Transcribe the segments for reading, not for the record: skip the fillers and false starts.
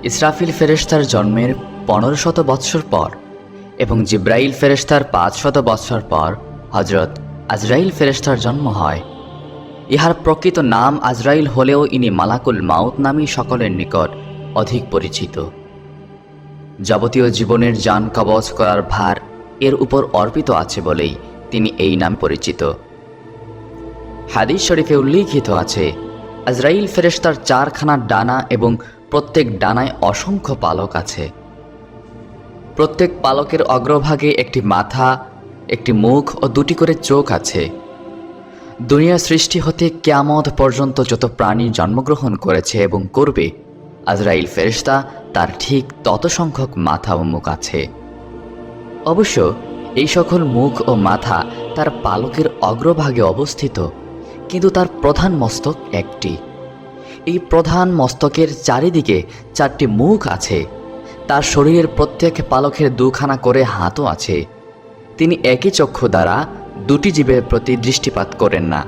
ইসরাফিল ফেরেশতার জন্মের 1500 বৎসর পর এবং জিব্রাইল ফেরেশতার 500 বৎসর পর হজরত আজরাইল ফেরেশতার জন্ম হয়। ইহার প্রকৃত নাম আজরাইল হলেও ইনি মালাকুল মাউত নামী সকলের নিকট অধিক পরিচিত। যাবতীয় জীবনের জান কবজ করার ভার এর উপর অর্পিত আছে বলেই তিনি এই নাম পরিচিত। হাদিস শরীফে উল্লিখিত আছে, আজরাইল ফেরেশতার 4খানা ডানা এবং প্রত্যেক ডানায় অসংখ্য পালক আছে। প্রত্যেক পালকের অগ্রভাগে একটি মাথা, একটি মুখ ও 2টি করে চোখ আছে। দুনিয়া সৃষ্টি হতে কিয়ামত পর্যন্ত যত প্রাণী জন্মগ্রহণ করেছে এবং করবে, আজরাইল ফেরেশতা তার ঠিক তত সংখ্যক মাথা ও মুখ আছে। অবশ্য এই সকল মুখ ও মাথা তার পালকের অগ্রভাগে অবস্থিত, কিন্তু তার প্রধান মস্তক একটি। এই প্রধান মস্তকের চারিদিকে 4টি মুখ আছে। তার শরীরের প্রত্যেক পালকের 2খানা করে হাতও আছে। তিনি একই চক্ষু দ্বারা 2টি জীবের প্রতি দৃষ্টিপাত করেন না,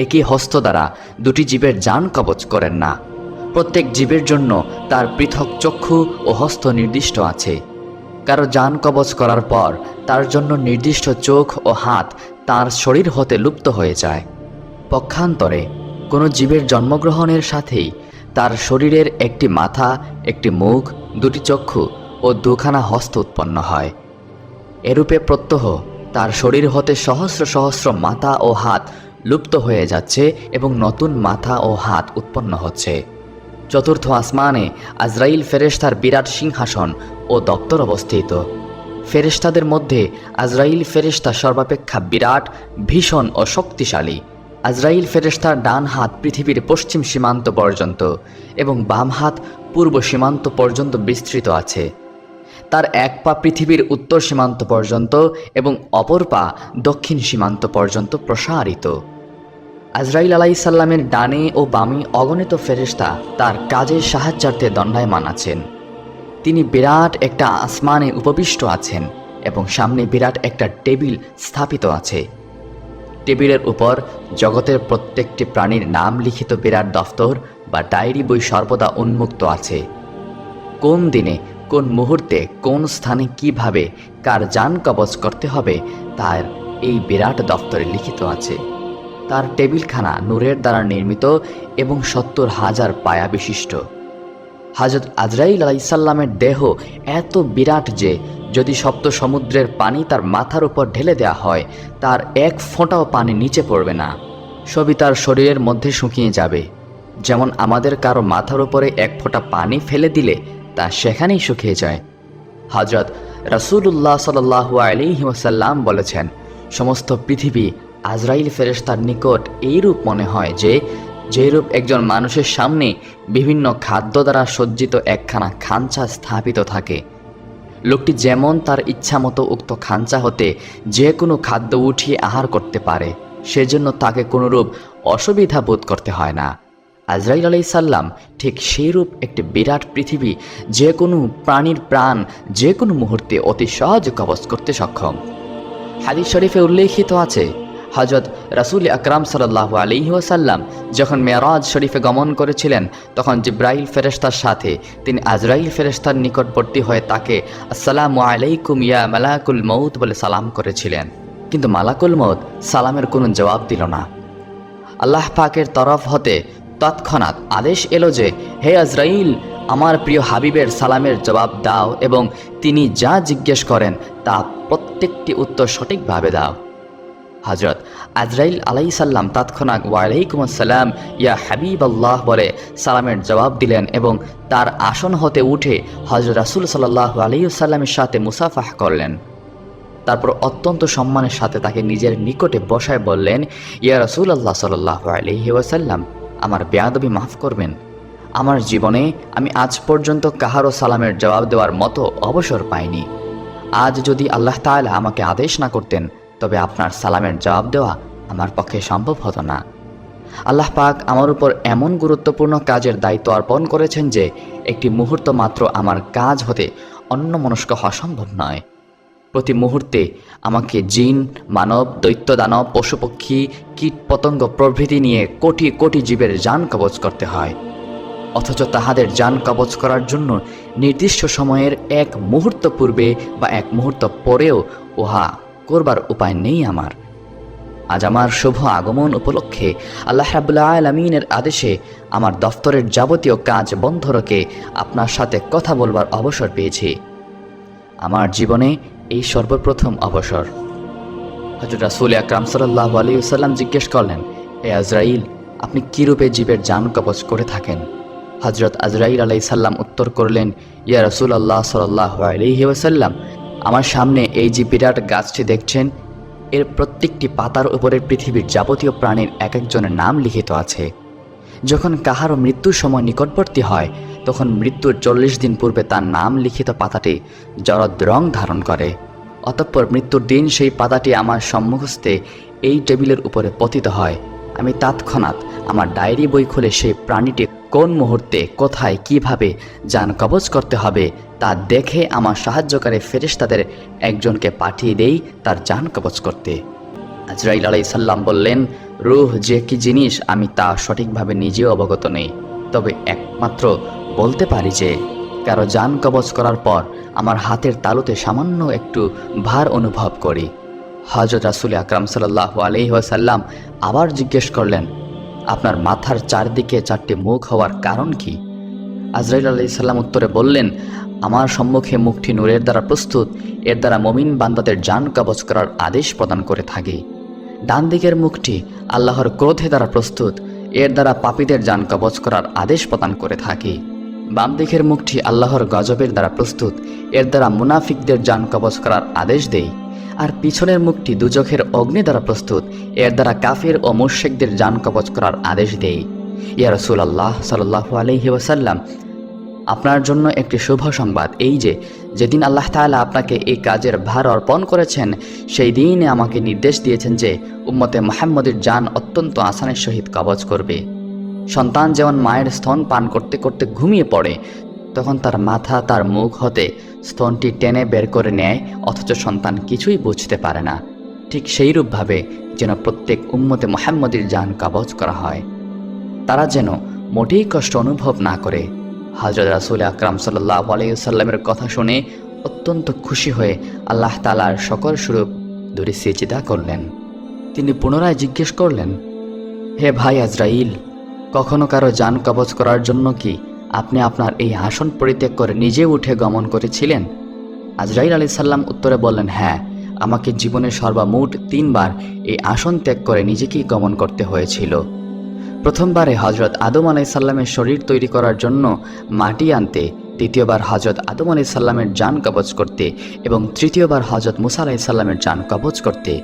একই হস্ত দ্বারা 2টি জীবের জান কবজ করেন না। প্রত্যেক জীবের জন্য তার পৃথক চক্ষু ও হস্ত নির্দিষ্ট আছে। কারো জান কবজ করার পর তার জন্য নির্দিষ্ট চোখ ও হাত তার শরীর হতে লুপ্ত হয়ে যায়। পক্ষান্তরে কোনো জীবের জন্মগ্রহণের সাথেই তার শরীরের একটি মাথা, একটি মুখ, 2টি চক্ষু ও 2খানা হস্ত উৎপন্ন হয়। এরূপে প্রত্যহ তার শরীর হতে সহস্র সহস্র মাথা ও হাত লুপ্ত হয়ে যাচ্ছে এবং নতুন মাথা ও হাত উৎপন্ন হচ্ছে। চতুর্থ আসমানে আজরাইল ফেরেশতার বিরাট সিংহাসন ও দপ্তর অবস্থিত। ফেরেশতাদের মধ্যে আজরাইল ফেরেশতা সর্বাপেক্ষা বিরাট, ভীষণ ও শক্তিশালী। আজরাইল ফেরেশতার ডান হাত পৃথিবীর পশ্চিম সীমান্ত পর্যন্ত এবং বাম হাত পূর্ব সীমান্ত পর্যন্ত বিস্তৃত আছে। তার এক পা পৃথিবীর উত্তর সীমান্ত পর্যন্ত এবং অপর পা দক্ষিণ সীমান্ত পর্যন্ত প্রসারিত। আজরাইল আলাইহিস সালামের ডানে ও বামে অগণিত ফেরেশতা তার কাজের সাহায্যার্থে দণ্ডায়মান আছেন। তিনি বিরাট একটা আসমানে উপবিষ্ট আছেন এবং সামনে বিরাট একটা টেবিল স্থাপিত আছে। টেবিলের উপর জগতের প্রত্যেকটি প্রাণীর নাম লিখিত বিরাট দফতর বা ডায়েরি বই সর্বদা উন্মুক্ত আছে। কোন দিনে, কোন মুহূর্তে, কোন স্থানে কিভাবে কার জান কবজ করতে হবে তার এই বিরাট দফতরে লিখিত আছে। তার টেবিলখানা নূরের দ্বারা নির্মিত এবং 70,000 পায়া বিশিষ্ট। হযরত আজরাইল আলাইহিস সালামের দেহ এত বিরাট যে যদি সপ্ত সমুদ্রের পানি তার মাথার উপর ঢেলে দেওয়া হয়, তার এক ফোঁটাও পানি নিচে পড়বে না, সবই তার শরীরের মধ্যে শুকিয়ে যাবে। যেমন আমাদের কারো মাথার উপরে এক ফোঁটা পানি ফেলে দিলে তা সেখানেই শুকিয়ে যায়। হযরত রাসূলুল্লাহ সাল্লাল্লাহু আলাইহি ওয়াসাল্লাম বলেছেন, সমস্ত পৃথিবী আজরাইল ফেরেশতার নিকট এইরূপ মনে হয় যে যেরূপ একজন মানুষের সামনে বিভিন্ন খাদ্য দ্বারা সজ্জিত একখানা খাঞ্চা স্থাপিত থাকে। লোকটি যেমন তার ইচ্ছা মতো উক্ত খাঞ্চা হতে যে কোনো খাদ্য উঠিয়ে আহার করতে পারে, সেজন্য তাকে কোনোরূপ অসুবিধা বোধ করতে হয় না। আজরাইল আলাইহিস সালাম ঠিক সেইরূপ একটি বিরাট পৃথিবী যে কোনো প্রাণীর প্রাণ যে কোনো মুহূর্তে অতি সহজে কবজ করতে সক্ষম। হাদিস শরীফে উল্লেখিত আছে, হযরত রাসূল আকরাম সাল্লাল্লাহু আলাইহি ওয়াসাল্লাম যখন মেরাজ শরীফে গমন করেছিলেন, তখন জিব্রাইল ফেরেশতার সাথে তিনি আজরাইল ফেরেশতার নিকটবর্তী হয়ে তাকে আসসালামু আলাইকুম ইয়া মালাকুল মউত বলে সালাম করেছিলেন। কিন্তু মালাকুল মউত সালামের কোনো জবাব দিল না। আল্লাহ পাকের তরফ হতে তৎক্ষণাৎ আদেশ এলো যে, হে আজরাইল, আমার প্রিয় হাবিবের সালামের জবাব দাও এবং তিনি যা জিজ্ঞেস করেন তা প্রত্যেকটি উত্তর সঠিকভাবে দাও। হযরত আজরাইল আলাইহিস সালাম তৎক্ষণাৎ ওয়ালাইকুম আসসালাম ইয়া হাবিবাল্লাহ বলে সালামের জবাব দিলেন এবং তার আসন হতে উঠে হযরত রাসূল সাল্লাল্লাহু আলাইহি ওয়াসাল্লামের সাথে মুসাফাহ করলেন। তারপর অত্যন্ত সম্মানের সাথে তাকে নিজের নিকটে বসায় বললেন, ইয়া রাসূলুল্লাহ সাল্লাল্লাহু আলাইহি ওয়াসাল্লাম, আমার বেয়াদবি মাফ করবেন। আমার জীবনে আমি আজ পর্যন্ত কাহারও সালামের জবাব দেওয়ার মতো অবসর পাইনি। আজ যদি আল্লাহ তাআলা আমাকে আদেশ না করতেন, তবে আপনার সালামের জবাব দেওয়া আমার পক্ষে সম্ভব হতো না। আল্লাহ পাক আমার উপর এমন গুরুত্বপূর্ণ কাজের দায়িত্ব অর্পণ করেছেন যে একটি মুহূর্ত মাত্র আমার কাজ হতে অন্যমনস্ক হওয়া সম্ভব নয়। প্রতি মুহূর্তে আমাকে জিন, মানব, দৈত্য, দানব, পশুপক্ষী, কীট পতঙ্গ প্রভৃতি নিয়ে কোটি কোটি জীবের জান কবজ করতে হয়। অথচ তাহাদের জান কবজ করার জন্য নির্দিষ্ট সময়ের এক মুহূর্ত পূর্বে বা এক মুহূর্ত পরেও উহা করবার উপায় নেই আমার। আজ আমার শুভ আগমন উপলক্ষে আল্লাহ রাব্বুল আলামিনের আদেশে আমার দফতরের যাবতীয় কাজ বন্ধ রেখে আপনার সাথে কথা বলবার অবসর পেয়েছি। আমার জীবনে এই সর্বপ্রথম অবসর। হযরত রাসূল আকরাম সাল্লাল্লাহু আলাইহি ওয়াসাল্লাম জিজ্ঞেস করলেন, হে আজরাইল, আপনি কী রূপে জীবের জান কবজ করে থাকেন? হযরত আজরাইল আলাইহিস সালাম উত্তর করলেন, ইয়া রাসূলুল্লাহ সাল্লাল্লাহু আলাইহি ওয়াসাল্লাম, আমার সামনে এই যে বিরাট গাছটি দেখছেন, এর প্রত্যেকটি পাতার উপরে পৃথিবীর যাবতীয় প্রাণীর এক একজনের নাম লিখিত আছে। যখন কাহারও মৃত্যুর সময় নিকটবর্তী হয়, তখন মৃত্যুর 40 দিন পূর্বে তার নাম লিখিত পাতাটি জরদ রং ধারণ করে। অতঃপর মৃত্যুর দিন সেই পাতাটি আমার সম্মুখস্থে এই টেবিলের উপরে পতিত হয়। আমি তৎক্ষণাৎ আমার ডায়েরি বই খুলে সেই প্রাণীটি কোন মুহূর্তে, কোথায়, কিভাবে জান কবজ করতে হবে তা দেখে আমার সাহায্যকারী ফেরেশতাদের একজনকে পাঠিয়ে দেই তার জান কবজ করতে। আজরাইল আলাইহিস সালাম বললেন, রূহ যে কি জিনিস আমি তা সঠিকভাবে নিজেও অবগত নেই, তবে একমাত্র বলতে পারি যে কারো জান কবজ করার পর আমার হাতের তালুতে সামান্য একটু ভার অনুভব করি। হযরত রাসূল আকরাম সাল্লাল্লাহু আলাইহি ওয়াসাল্লাম আবার জিজ্ঞেস করলেন, আপনার মাথার চারদিকে 4টি মুখ হওয়ার কারণ কি? আজরাইল আলাইহিস সালাম উত্তরে বললেন, আমার সম্মুখে মুখটি নূরের দ্বারা প্রস্তুত, এর দ্বারা মুমিন বান্দাদের জান কবজ করার আদেশ প্রদান করে থাকে। ডান দিকের মুখটি আল্লাহর ক্রোধে দ্বারা প্রস্তুত, এর দ্বারা পাপীদের জান কবজ করার আদেশ প্রদান করে থাকে। বাম দিকের মুখটি আল্লাহর গজবের দ্বারা প্রস্তুত, এর দ্বারা মুনাফিকদের জান কবজ করার আদেশ দেয়। আর পিছনের মুখটি দুজখের অগ্নি দ্বারা প্রস্তুত, এর দ্বারা কাফির ও মুশরিকদের জান কবজ করার আদেশ দেয়। ইয়া রাসূলুল্লাহ সাল্লাল্লাহু আলাইহি ওয়াসাল্লাম, আপনার জন্য একটি শুভ সংবাদ এই যে, যেদিন আল্লাহ তাআলা আপনাকে এই কাজের ভার অর্পণ করেছেন, সেই দিনে আমাকে নির্দেশ দিয়েছেন যে উম্মতে মুহাম্মদের জান অত্যন্ত আসানের সহিত কবজ করবে। সন্তান যেমন মায়ের স্তন পান করতে করতে ঘুমিয়ে পড়ে, তখন তার মাথা তার মুখ হতে স্তনটি টেনে বের করে নেয়, অথচ সন্তান কিছুই বুঝতে পারে না, ঠিক সেইরূপভাবে যেন প্রত্যেক উম্মতে মুহাম্মদের জান কবজ করা হয়, তারা যেন মোটেই কষ্ট অনুভব না করে। হযরত রাসূল আকরাম সাল্লাল্লাহু আলাইহি ওয়াসাল্লামের কথা শুনে অত্যন্ত খুশি হয়ে আল্লাহ তাআলার সকল স্বরূপ ধরে সিজদা করলেন। তিনি পুনরায় জিজ্ঞেস করলেন, হে ভাই আজরাইল, কখনো কারো জান কবজ করার জন্য কি আপনি আপনার এই আসন পরিত্যাগ করে নিজে উঠে গমন করেছিলেন? আজরাইল আলাইহিস সালাম উত্তরে বললেন, হ্যাঁ, আমাকে জীবনে সর্বমোট 3 বার এই আসন ত্যাগ করে নিজেকেই গমন করতে হয়েছিল। প্রথমবারে হযরত আদম আলাইহিস সালামের শরীর তৈরি করার জন্য মাটি আনতে, দ্বিতীয়বার হযরত আদম আলাইহিস সালামের জান কবজ করতে এবং তৃতীয়বার হযরত মুসা আলাইহিস সালামের জান কবজ করতে।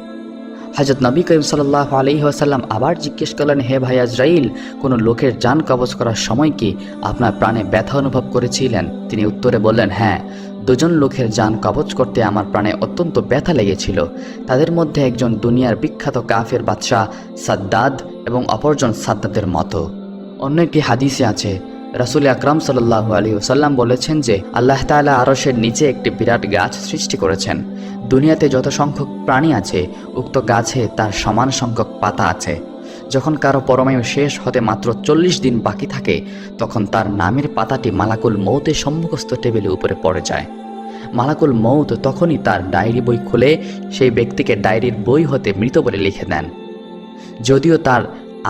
হযরত নবী করিম সাল্লাল্লাহু আলাইহি ওয়াসাল্লাম আবার জিজ্ঞেস করলেন, হে ভাই আজরাইল, কোনো লোকের জান কবজ করার সময় কি আপনার প্রাণে ব্যথা অনুভব করেছিলেন? তিনি উত্তরে বললেন, হ্যাঁ, 2 জন লোকের জান কবজ করতে আমার প্রাণে অত্যন্ত ব্যথা লেগেছিল। তাদের মধ্যে একজন দুনিয়ার বিখ্যাত কাফের বাদশাহ সাদ্দাদ এবং অপরজন সাদ্দাদের মতো। অন্য একটি হাদিসে আছে, রাসূল আকরাম সাল্লাল্লাহু আলাইহি ওয়াসাল্লাম বলেছেন যে আল্লাহ তাআলা আরশের নিচে একটি বিরাট গাছ সৃষ্টি করেছেন। দুনিয়াতে যত সংখ্যক প্রাণী আছে, উক্ত গাছে তার সমান সংখ্যক পাতা আছে। যখন কারো পরমায়ু শেষ হতে মাত্র 40 দিন বাকি থাকে, তখন তার নামের পাতাটি মালাকুল মৌতের সম্মুখস্থ টেবিলের উপরে পড়ে যায়। মালাকুল মৌত তখনই তার ডায়েরি বই খুলে সেই ব্যক্তিকে ডায়েরির বই হতে মৃত বলে লিখে দেন। যদিও তার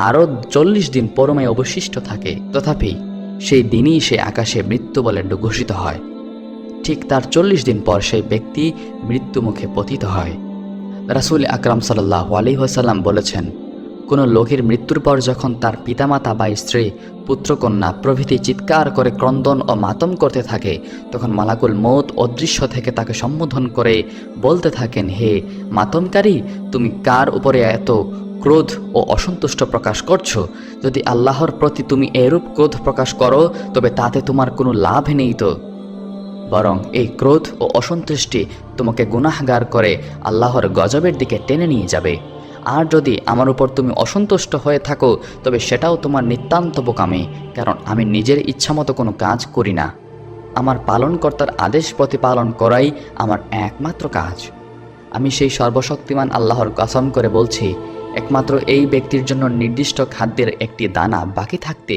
আরও 40 দিন পরমায়ু অবশিষ্ট থাকে, তথাপি সেই দিনই সে আকাশে মৃত্যু বলে ঘোষিত হয়। ঠিক তার 40 দিন পর সেই ব্যক্তি মৃত্যুমুখে পতিত হয়। রাসূল আকরাম সাল্লাল্লাহু আলাইহি ওয়াসাল্লাম বলেছেন, কোনো লোকের মৃত্যুর পর যখন তার পিতামাতা বা স্ত্রী, পুত্রকন্যা প্রভৃতি চিৎকার করে ক্রন্দন ও মাতম করতে থাকে, তখন মালাকুল মৌত অদৃশ্য থেকে তাকে সম্বোধন করে বলতে থাকেন, হে মাতমকারী, তুমি কার উপরে এত ক্রোধ ও অসন্তুষ্ট প্রকাশ করছো? যদি আল্লাহর প্রতি তুমি এরূপ ক্রোধ প্রকাশ করো, তবে তাতে তোমার কোনো লাভ নেই তো, বরং এই ক্রোধ ও অসন্তুষ্টি তোমাকে গুনাহগার করে আল্লাহর গজবের দিকে টেনে নিয়ে যাবে। আর যদি আমার উপর তুমি অসন্তুষ্ট হয়ে থাকো, তবে সেটাও তোমার নিতান্ত বোকামি, কারণ আমি নিজের ইচ্ছামতো কোনো কাজ করি না। আমার পালনকর্তার আদেশ প্রতিপালন করাই আমার একমাত্র কাজ। আমি সেই সর্বশক্তিমান আল্লাহর কসম করে বলছি, একমাত্র এই ব্যক্তির জন্য নির্দিষ্ট খাদ্যের একটি দানা বাকি থাকতে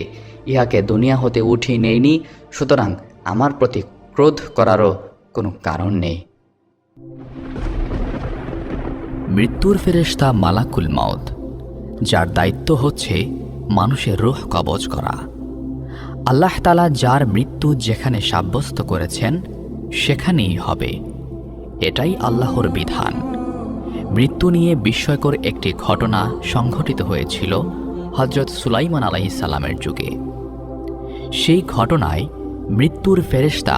ইহাকে দুনিয়া হতে উঠিয়ে নেইনি, সুতরাং আমার প্রতি ক্রোধ করারও কোনো কারণ নেই। মৃত্যুর ফেরেশতা মালাকুল মাউত, যার দায়িত্ব হচ্ছে মানুষের রূহ কবজ করা। আল্লাহ তাআলা যার মৃত্যু যেখানে সাব্যস্ত করেছেন সেখানেই হবে, এটাই আল্লাহর বিধান। মৃত্যু নিয়ে বিস্ময়কর একটি ঘটনা সংঘটিত হয়েছিল হযরত সুলাইমান আলাইহিস সালামের যুগে। সেই ঘটনায় মৃত্যুর ফেরেশতা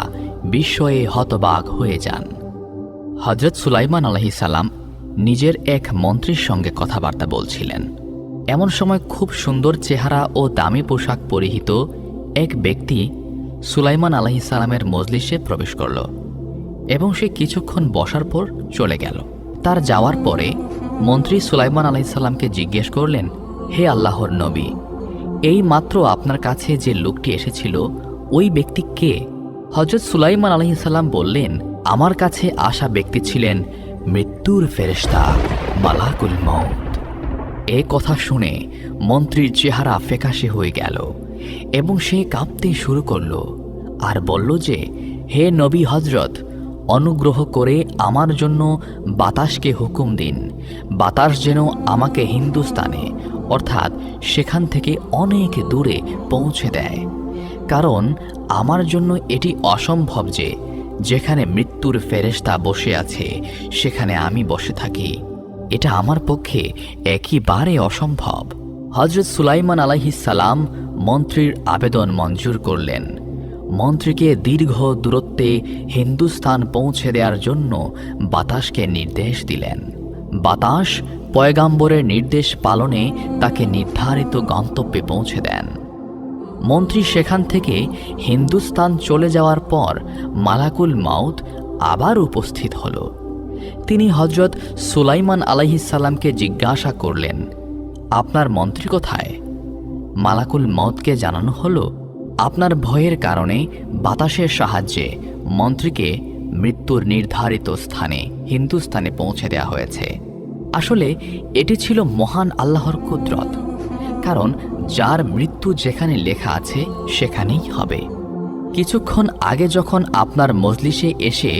বিস্ময়ে হতবাক হয়ে যান। হযরত সুলাইমান আলাইহিস সালাম নিজের এক মন্ত্রীর সঙ্গে কথাবার্তা বলছিলেন। এমন সময় খুব সুন্দর চেহারা ও দামি পোশাক পরিহিত এক ব্যক্তি সুলাইমান আলাইহিস সালামের মজলিসে প্রবেশ করল এবং সে কিছুক্ষণ বসার পর চলে গেল। তার যাওয়ার পরে মন্ত্রী সুলাইমান আলাইহিস সালামকে জিজ্ঞেস করলেন, হে আল্লাহর নবী, এই মাত্র আপনার কাছে যে লোকটি এসেছিল ওই ব্যক্তি কে? হযরত সুলাইমান আলাইহিস সালাম বললেন, আমার কাছে আসা ব্যক্তি ছিলেন মৃত্যুর ফেরেশতা মালাকুল মউত। এ কথা শুনে মন্ত্রীর চেহারা ফ্যাকাশে হয়ে গেল এবং সে কাঁপতে শুরু করল আর বলল যে, হে নবী হযরত, অনুগ্রহ করে আমার জন্য বাতাসকে হুকুম দিন, বাতাস যেন আমাকে হিন্দুস্তানে অর্থাৎ সেখান থেকে অনেক দূরে পৌঁছে দেয়, কারণ আমার জন্য এটি অসম্ভব যে যেখানে মৃত্যুর ফেরেশতা বসে আছে সেখানে আমি বসে থাকি। এটা আমার পক্ষে একেবারে অসম্ভব। হযরত সুলাইমান আলাইহিস সালাম মন্ত্রীর আবেদন মঞ্জুর করলেন। মন্ত্রীকে দীর্ঘ দূরত্বে হিন্দুস্তান পৌঁছে দেওয়ার জন্য বাতাসকে নির্দেশ দিলেন। বাতাস পয়গাম্বরের নির্দেশ পালনে তাকে নির্ধারিত গন্তব্যে পৌঁছে দেন। মন্ত্রী সেখান থেকে হিন্দুস্তান চলে যাওয়ার পর মালাকুল মাউত আবার উপস্থিত হল। তিনি হযরত সুলাইমান আলাইহিস সালামকে জিজ্ঞাসা করলেন, আপনার মন্ত্রী কোথায়? মালাকুল মাউতকে জানানো হলো, আপনার ভয়ের কারণে বাতাসের সাহায্যে মন্ত্রীকে মৃত্যুর নির্ধারিত স্থানে হিন্দুস্তানে পৌঁছে দেওয়া হয়েছে। আসলে এটি ছিল মহান আল্লাহর কুদরত, কারণ যার মৃত্যু যেখানে লেখা আছে সেখানেই হবে। কিছুক্ষণ আগে যখন আপনার মজলিসে এসে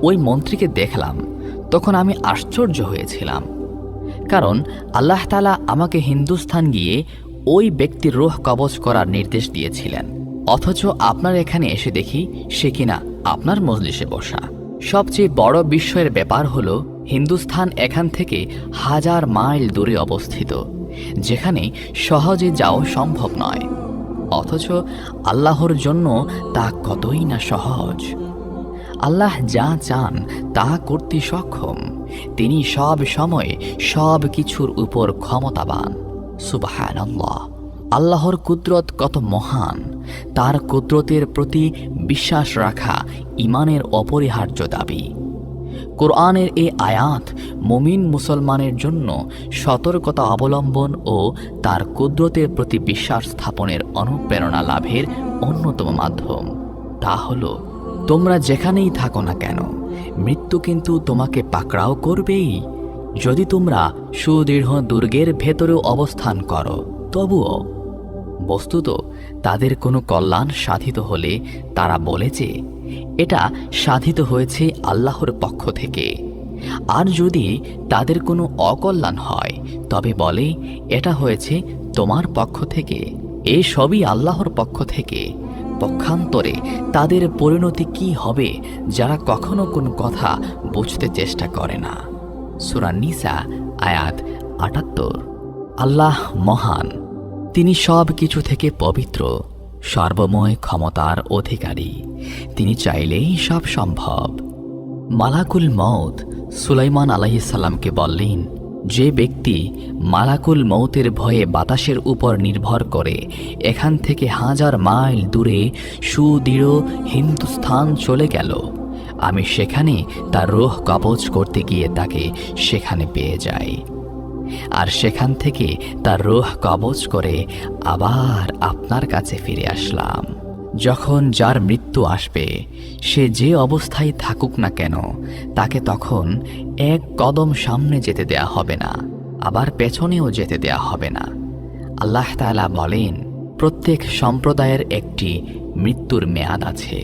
ওই মন্ত্রীকে দেখলাম তখন আমি আশ্চর্য হয়েছিলাম, কারণ আল্লাহ তাআলা আমাকে হিন্দুস্তান গিয়ে ওই ব্যক্তির রূহ কবজ করার নির্দেশ দিয়েছিলেন, অথচ আপনার এখানে এসে দেখি সে কিনা আপনার মজলিসে বসা। সবচেয়ে বড় বিস্ময়ের ব্যাপার হলো হিন্দুস্তান এখান থেকে 1000 মাইল দূরে অবস্থিত, যেখানে সহজে যাওয়া সম্ভব নয়, অথচ আল্লাহর জন্য তা কতই না সহজ। আল্লাহ যা চান তা করতে সক্ষম। তিনি সব সময় সব কিছুর উপর ক্ষমতাবান। সুবহানাল্লাহ। আল্লাহর কুদরত কত মহান, তার কুদরতের প্রতি বিশ্বাস রাখা ঈমানের অপরিহার্য দাবি। কোরআনের এই আয়াত মুমিন মুসলমানের জন্য সতর্কতা অবলম্বন ও তার কুদরতের প্রতি বিশ্বাস স্থাপনের অনুপ্রেরণা লাভের অন্যতম মাধ্যম। তা হলো, তোমরা যেখানেই থাকো না কেন মৃত্যু কিন্তু তোমাকে পাকড়াও করবেই। যদি তোমরা সুদৃঢ় দুর্গের ভেতরেও অবস্থান করো তবুও। বস্তুত তাদের কোনো কল্যাণ সাধিত হলে তারা বলে যে এটা সাধিত হয়েছে আল্লাহর পক্ষ থেকে, আর যদি তাদের কোনো অকল্যাণ হয় তবে বলে এটা হয়েছে তোমার পক্ষ থেকে। এ সবই আল্লাহর পক্ষ থেকে। পক্ষান্তরে তাদের পরিণতি কি হবে যারা কখনো কোনো কথা বুঝতে চেষ্টা করে না। সূরা নিসা আয়াত ৭৮। আল্লাহ মহান, তিনি সব কিছু থেকে পবিত্র, সর্বময় ক্ষমতার অধিকারী। তিনি চাইলেই সব সম্ভব। মালাকুল মউত সুলাইমান আলাইহিস সালামকে বললেন, যে ব্যক্তি মালাকুল মউতের ভয়ে বাতাসের উপর নির্ভর করে এখান থেকে 1000 মাইল দূরে সুদৃঢ় হিন্দুস্তান চলে গেল, আমি সেখানে তার রূহ কবজ করতে গিয়ে তাকে সেখানে পেয়ে যাই, আর সেখান থেকে তার রূহ কবজ করে আবার আপনার কাছে ফিরে আসলাম। যখন যার মৃত্যু আসবে সে যে অবস্থায় থাকুক না কেন তাকে তখন এক কদম সামনে যেতে দেয়া হবে না, আবার পেছনেও যেতে দেয়া হবে না। আল্লাহ তাআলা বলেন, প্রত্যেক সম্প্রদায়ের একটি মৃত্যুর মেয়াদ আছে।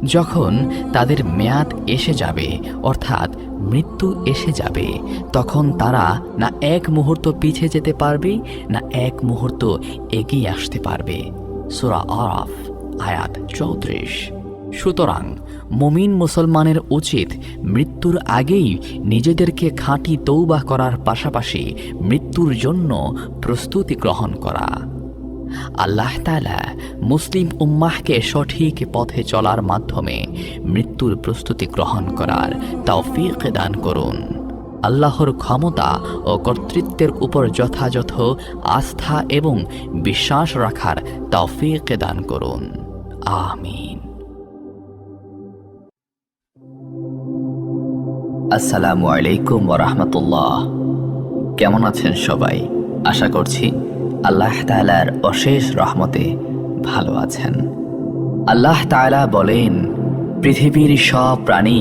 যখন তাদের মেয়াদ এসে যাবে, অর্থাৎ মৃত্যু এসে যাবে, তখন তারা না এক মুহূর্ত পিছিয়ে যেতে পারবে, না এক মুহূর্ত এগিয়ে আসতে পারবে। সূরা আরাফ আয়াত 34। সুতরাং মুমিন মুসলমানের উচিত মৃত্যুর আগেই নিজেদেরকে খাঁটি তওবা করার পাশাপাশি মৃত্যুর জন্য প্রস্তুতি গ্রহণ করা। আল্লাহ তাআলা মুসলিম উম্মাহকে সঠিক পথে চলার মাধ্যমে মৃত্যুর প্রস্তুতি গ্রহণ করার তৌফিক দান করুন। আল্লাহর ক্ষমতা ও কর্তৃত্বের উপর যথাযথ আস্থা এবং বিশ্বাস রাখার তৌফিক দান করুন। আমিন। আসসালামু আলাইকুম ওয়া রাহমাতুল্লাহ। কেমন আছেন সবাই? আশা করছি আল্লাহ তাআলার অশেষ রহমতে ভালো আছেন। আল্লাহ তাআলা বলেন, পৃথিবীর সব প্রাণী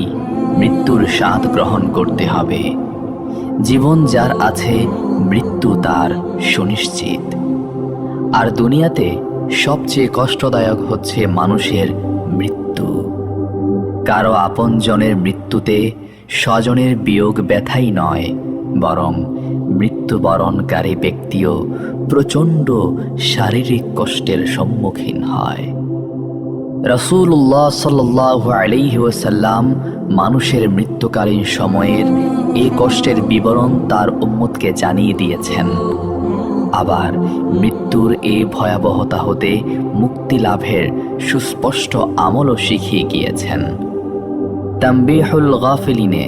মৃত্যুর স্বাদ গ্রহণ করতে হবে। জীবন যার আছে, মৃত্যু তার সুনিশ্চিত। আর দুনিয়াতে সবচেয়ে কষ্টদায়ক হচ্ছে মানুষের মৃত্যু। কারো আপনজনের মৃত্যুতে স্বজনের বিয়োগ ব্যথাই নয়, বরং মৃত্যুবরণকারী ব্যক্তিও প্রচণ্ড শারীরিক কষ্টের সম্মুখীন হয়। রাসূলুল্লাহ সাল্লাল্লাহু আলাইহি ওয়াসাল্লাম মানুষের মৃত্যুকালীন সময়ের এই কষ্টের বিবরণ তার উম্মতকে জানিয়ে দিয়েছেন। আবার মৃত্যুর এই ভয়াবহতা হতে মুক্তি লাভের সুস্পষ্ট আমলও শিখিয়ে গিয়েছেন। তানবীহুল গাফিলিনে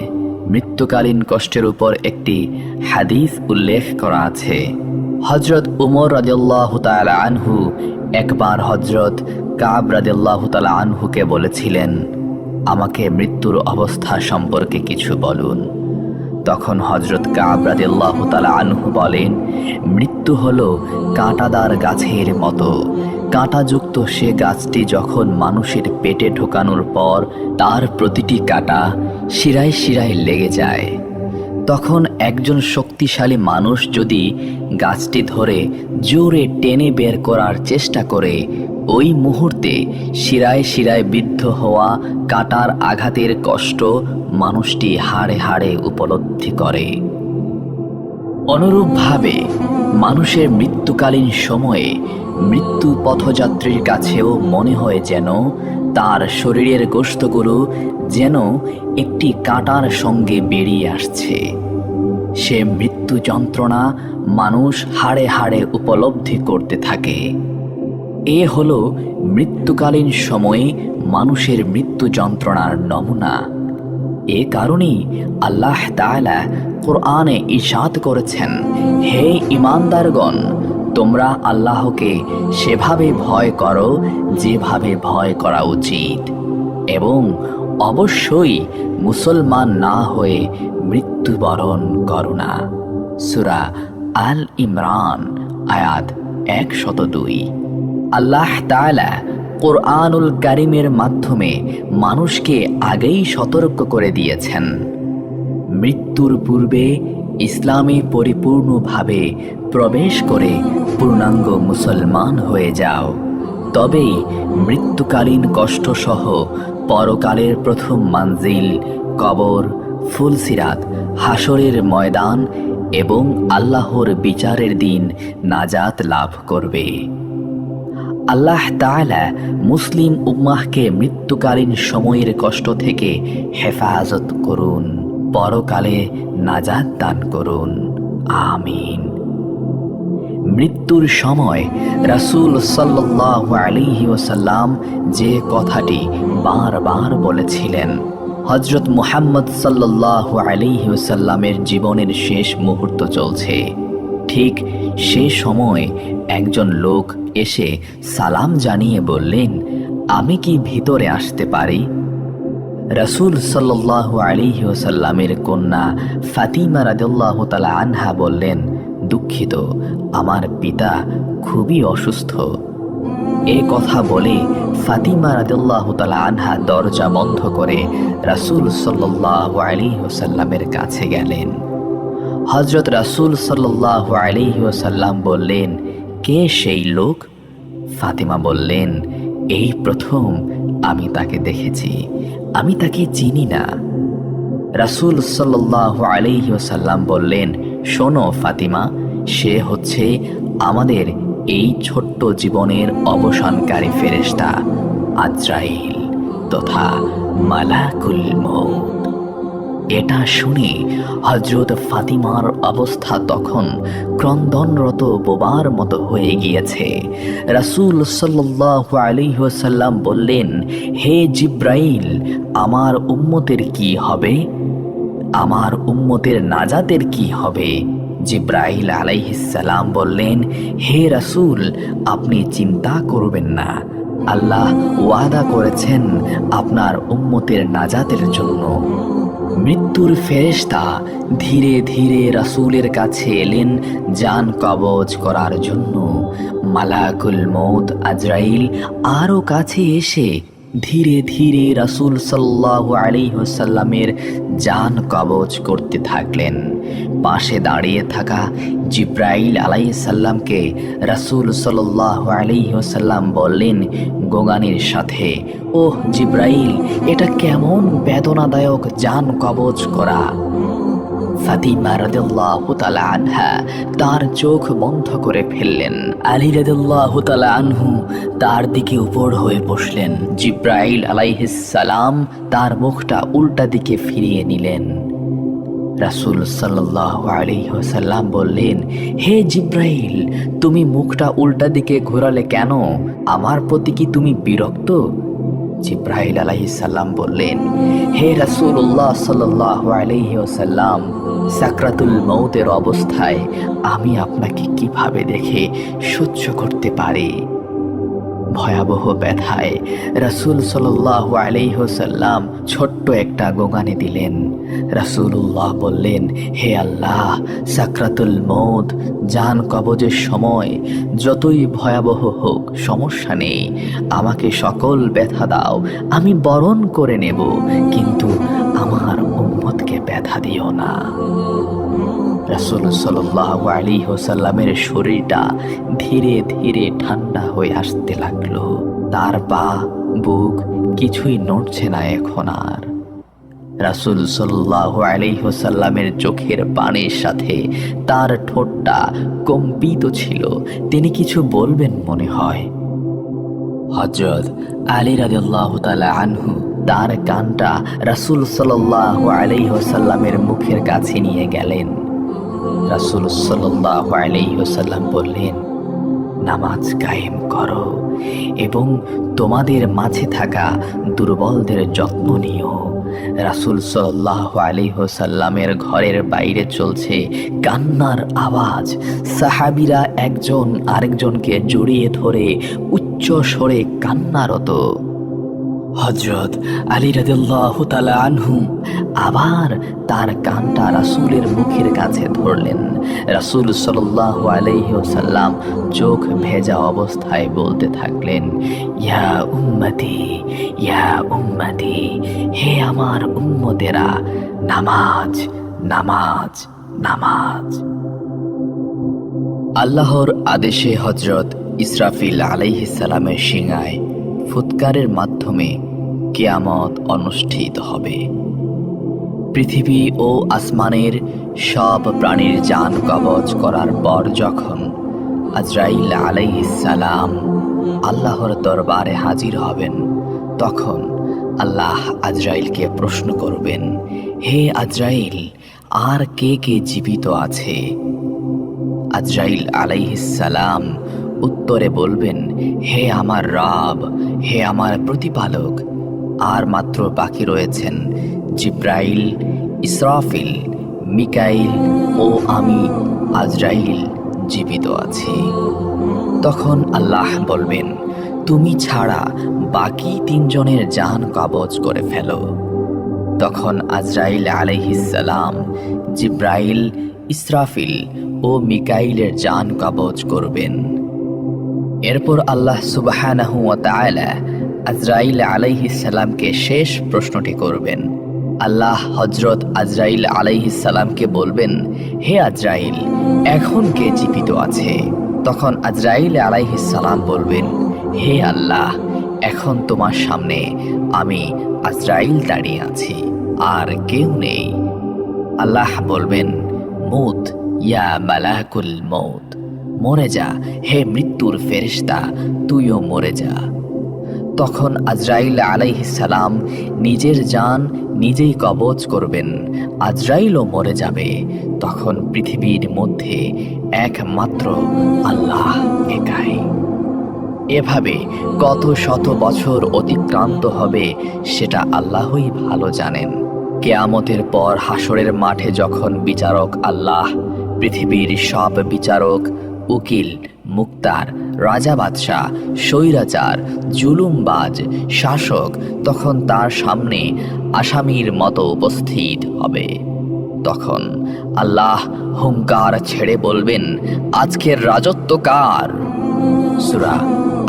মৃত্যুকালীন কষ্টের উপর একটি হাদিস উল্লেখ করা আছে। হযরত উমর রাদিয়াল্লাহু তাআলা আনহু একবার হযরত কাব রাদিয়াল্লাহু তাআলা আনহুকে বলেছিলেন, আমাকে মৃত্যুর অবস্থা সম্পর্কে কিছু বলুন। তখন হযরত কাব রাদিয়াল্লাহু তাআলা আনহু বলেন, মৃত্যু হলো কাঁটাদার গাছের মতো। কাঁটাযুক্ত সে গাছটি যখন মানুষের পেটে ঢোকানোর পর তার প্রতিটি কাঁটা শিরায় শিরায় লেগে যায়, তখন একজন শক্তিশালী মানুষ যদি গাছটি ধরে জোরে টেনে বের করার চেষ্টা করে, ওই মুহূর্তে শিরায় শিরায় বিদ্ধ হওয়া কাঁটার আঘাতের কষ্ট মানুষটি হাড়ে হাড়ে উপলব্ধি করে। অনুরূপভাবে মানুষের মৃত্যুকালীন সময়ে মৃত্যু পথযাত্রীর কাছেও মনে হয় যেন তার শরীরের গোশতগুলো যেন একটি কাঁটার সঙ্গে বেরিয়ে আসছে। সে মৃত্যু যন্ত্রণা মানুষ হাড়ে হাড়ে উপলব্ধি করতে থাকে। এ হলো মৃত্যুকালীন সময়ে মানুষের মৃত্যু যন্ত্রণার নমুনা। এ কারণেই আল্লাহ তাআলা কোরআনে ইরশাদ করেছেন, হে ঈমানদারগণ, তোমরা আল্লাহকে সেভাবে ভয় করো যেভাবে ভয় করা উচিত, এবং অবশ্যই মুসলমান না হয়ে মৃত্যুবরণ করো না। সূরা আল ইমরান আয়াত 102। আল্লাহ তাআলা কোরআনুল কারীমের মাধ্যমে মানুষকে আগেই সতর্ক করে দিয়েছেন, মৃত্যুর পূর্বে ইসলামে পরিপূর্ণভাবে প্রবেশ করে পূর্ণাঙ্গ মুসলমান হয়ে যাও, তবেই মৃত্যুকালীন কষ্টসহ পরকালের প্রথম মানজিল কবর, ফুলসিরাত, হাসরের ময়দান এবং আল্লাহর বিচারের দিন নাজাত লাভ করবে। আল্লাহ তাআলা মুসলিম উম্মাহকে মৃত্যুকালীন সময়ের কষ্ট থেকে হেফাজত করুন, পরকালে নাজাত দান করুন। আমিন। মৃত্যুর সময় রাসূল সাল্লাল্লাহু আলাইহি ওয়াসাল্লাম যে কথাটি বারবার বলেছিলেন, হযরত মুহাম্মদ সাল্লাল্লাহু আলাইহি ওয়াসাল্লামের জীবনের শেষ মুহূর্ত চলছে। ঠিক সে সময় একজন লোক এসে সালাম জানিয়ে বললেন, আমি কি ভিতরে আসতে পারি? রাসূল সাল্লাল্লাহু আলাইহি ওয়াসাল্লামের কন্যা ফাতিমা রাদিয়াল্লাহু তাআলা আনহা বললেন, দুঃখিত, আমার পিতা খুবই অসুস্থ। এ কথা বলে ফাতিমা রাদিয়াল্লাহু তাআলা আনহা দরজা বন্ধ করে রাসূল সাল্লাল্লাহু আলাইহি ওয়াসাল্লামের কাছে গেলেন। হযরত রাসূল সাল্লাল্লাহু আলাইহি ওয়াসাল্লাম বললেন, কে সেই লোক? ফাতিমা বললেন, এই প্রথম আমি তাকে দেখেছি, আমি তাকে চিনি না। রাসূল সাল্লাল্লাহু আলাইহি ওয়াসাল্লাম বললেন, শোনো ফাতিমা, সে হচ্ছে আমাদের এই ছোট্ট জীবনের অবসানকারী ফেরেশতা আজরাইল তথা মালাকুল মউত। এটা শুনে হযরত ফাতিমার অবস্থা তখন ক্রন্দনরত বোবার মতো হয়ে গিয়েছে। রাসূল সাল্লাল্লাহু আলাইহি ওয়াসাল্লাম বললেন, হে জিব্রাইল, আমার উম্মতের কি হবে? আমার উম্মতের নাজাতের কি হবে? জিব্রাইল আলাইহিস সালাম বললেন, হে রাসূল, আপনি চিন্তা করবেন না, আল্লাহ ওয়াদা করেছেন আপনার উম্মতের নাজাতের জন্য। মৃত্যুর ফেরেশতা ধীরে ধীরে রাসূলের কাছে এলেন জান কবজ করার জন্য। মালাকুল মউত আজরাইল আরও কাছে এসে ধীরে ধীরে রাসূল সাল্লাল্লাহু আলাইহি ওয়াসাল্লামের জান কবজ করতে থাকলেন। পাশে দাঁড়িয়ে থাকা জিব্রাইল আলাইহিস সালামকে রাসূল সাল্লাল্লাহু আলাইহি ওয়াসাল্লাম বললেন গোগানির সাথে, ওহ জিব্রাইল, এটা কেমন বেদনাদায়ক জান কবজ করা। ফাতিমা রাদিয়াল্লাহু তাআলা আনহা তার চোখ বন্ধ করে ফেললেন। আলী রাদিয়াল্লাহু তাআলা আনহু তার দিকে উপর হয়ে বসলেন। জিব্রাইল আলাইহিস সালাম তার মুখটা উল্টা দিকে ফিরিয়ে নিলেন। রাসূল সাল্লাল্লাহু আলাইহি ওয়াসাল্লাম বললেন, হে জিব্রাইল, তুমি মুখটা উল্টা দিকে ঘোরালে কেন? আমার প্রতি কি তুমি বিরক্ত? জিব্রাইল আলাইহিস সালাম বললেন, হে রাসূলুল্লাহ সাল্লাল্লাহু আলাইহি ওয়াসাল্লাম, সাকরাতুল মউতের অবস্থায় আমি আপনাকে কিভাবে দেখে সহ্য করতে পারি? ভয়াবহ ব্যথায় রাসূল সাল্লাল্লাহু আলাইহি ওয়াসাল্লাম ছোট্ট একটা গোগানি দিলেন। রাসূলুল্লাহ বললেন, হে আল্লাহ, সাকরাতুল মউত জান কবজের সময় যতই ভয়াবহ হোক সমস্যা নেই, আমাকে সকল ব্যথা দাও, আমি বরণ করে নেব, কিন্তু আমার উম্মতকে ব্যথা দিও না। রাসূল সাল্লাল্লাহু আলাইহি ওয়াসাল্লামের শরীরটা ধীরে ধীরে ঠান্ডা হয়ে আসতে লাগলো। তার পা, বুক কিছুই নড়ছে না এখন আর। রাসূল সাল্লাল্লাহু আলাইহি ওয়াসাল্লামের চোখের পানির সাথে তার ঠোঁটটা কম্পিত ছিল। তিনি কিছু বলবেন মনে হয়। হযরত আলী রাদিয়াল্লাহু তাআলা আনহু তার কানটা রাসূল সাল্লাল্লাহু আলাইহি ওয়াসাল্লামের মুখের কাছে নিয়ে গেলেন। রাসূল সাল্লাল্লাহু আলাইহি ওয়াসাল্লাম বললেন, নামাজ কায়েম করো এবং তোমাদের মাঝে থাকা দুর্বলদের যত্ন নিও। রাসূল সাল্লাল্লাহু আলাইহি ওয়াসাল্লামের ঘরের বাইরে চলছে কান্নার আওয়াজ। সাহাবীরা একজন আরেকজনকে জড়িয়ে ধরে উচ্চ স্বরে কান্নারত। হযরত আলী রাদিয়াল্লাহু তাআলা আনহু আবার তার কানটা রাসূলের মুখের কাছে ধরলেন। রাসূল সাল্লাল্লাহু আলাইহি ওয়াসাল্লাম চোখ ভেজা অবস্থায় বলতে থাকলেন, ইয়া উম্মতি, ইয়া উম্মতি, হে আমার উম্মতেরা, নামাজ, নামাজ, নামাজ। আল্লাহর আদেশে হযরত ইসরাফিল আলাইহিস সালামের সিঙায় ফুৎকারের মাধ্যমে কিয়ামত অনুষ্ঠিত হবে। পৃথিবী ও আসমানের সব প্রাণীর জান কবজ করার পর যখন আজরাইল আলাইহিস সালাম আল্লাহর দরবারে হাজির হবেন, তখন আল্লাহ আজরাইলকে প্রশ্ন করবেন, হে আজরাইল, আর কে কে জীবিত আছে? আজরাইল আলাইহিস সালাম উত্তরে বলবেন, হে আমার রব, হে আমার প্রতিপালক, আর মাত্র বাকি রয়েছেন জিব্রাইল, ইসরাফিল, মিকাইল ও আমি আজরাইল জীবিত আছি। তখন আল্লাহ বলবেন, তুমি ছাড়া বাকি তিনজনের জান কবজ করে ফেলো। তখন আজরাইল আলাইহিস সালাম জিব্রাইল, ইসরাফিল ও মিকাইলের জান কবজ করবেন। এরপর আল্লাহ সুবহানাহু ওয়া তাআলা আজরাইল আলাইহিস সালামকে শেষ প্রশ্নটি করবেন। আল্লাহ হযরত আজরাইল আলাইহিস সালামকে বলবেন, হে আজরাইল, এখন কে জীবিত আছে? তখন আজরাইল আলাইহিস সালাম বলবেন, হে আল্লাহ, এখন তোমার সামনে আমি আজরাইল দাঁড়িয়ে আছি, আর কেউ নেই। আল্লাহ বলবেন, মুত ইয়া মালাকুল মৌত, মরে যা হে মৃত্যুর ফেরেশতা, তুইও মরে যা। তখন আজরাইল আলাইহিস সালাম নিজের জান নিজেই কবজ করবেন, আজরাইলও মরে যাবে। তখন পৃথিবীর মধ্যে একমাত্র আল্লাহ একাই। এভাবে কত শত বছর অতিক্রান্ত হবে সেটা আল্লাহই ভালো জানেন। কেয়ামতের পর হাসরের মাঠে যখন বিচারক আল্লাহ পৃথিবীর সব বিচারক, উকিল, মুক্তার, রাজা বাদশাহ, স্বৈরাচার, জুলুমবাজ, শাসক তখন তার সামনে আসামির মতো উপস্থিত হবে। তখন আল্লাহ হুঙ্কার ছেড়ে বলবেন, আজকের রাজত্ব কার? সূরা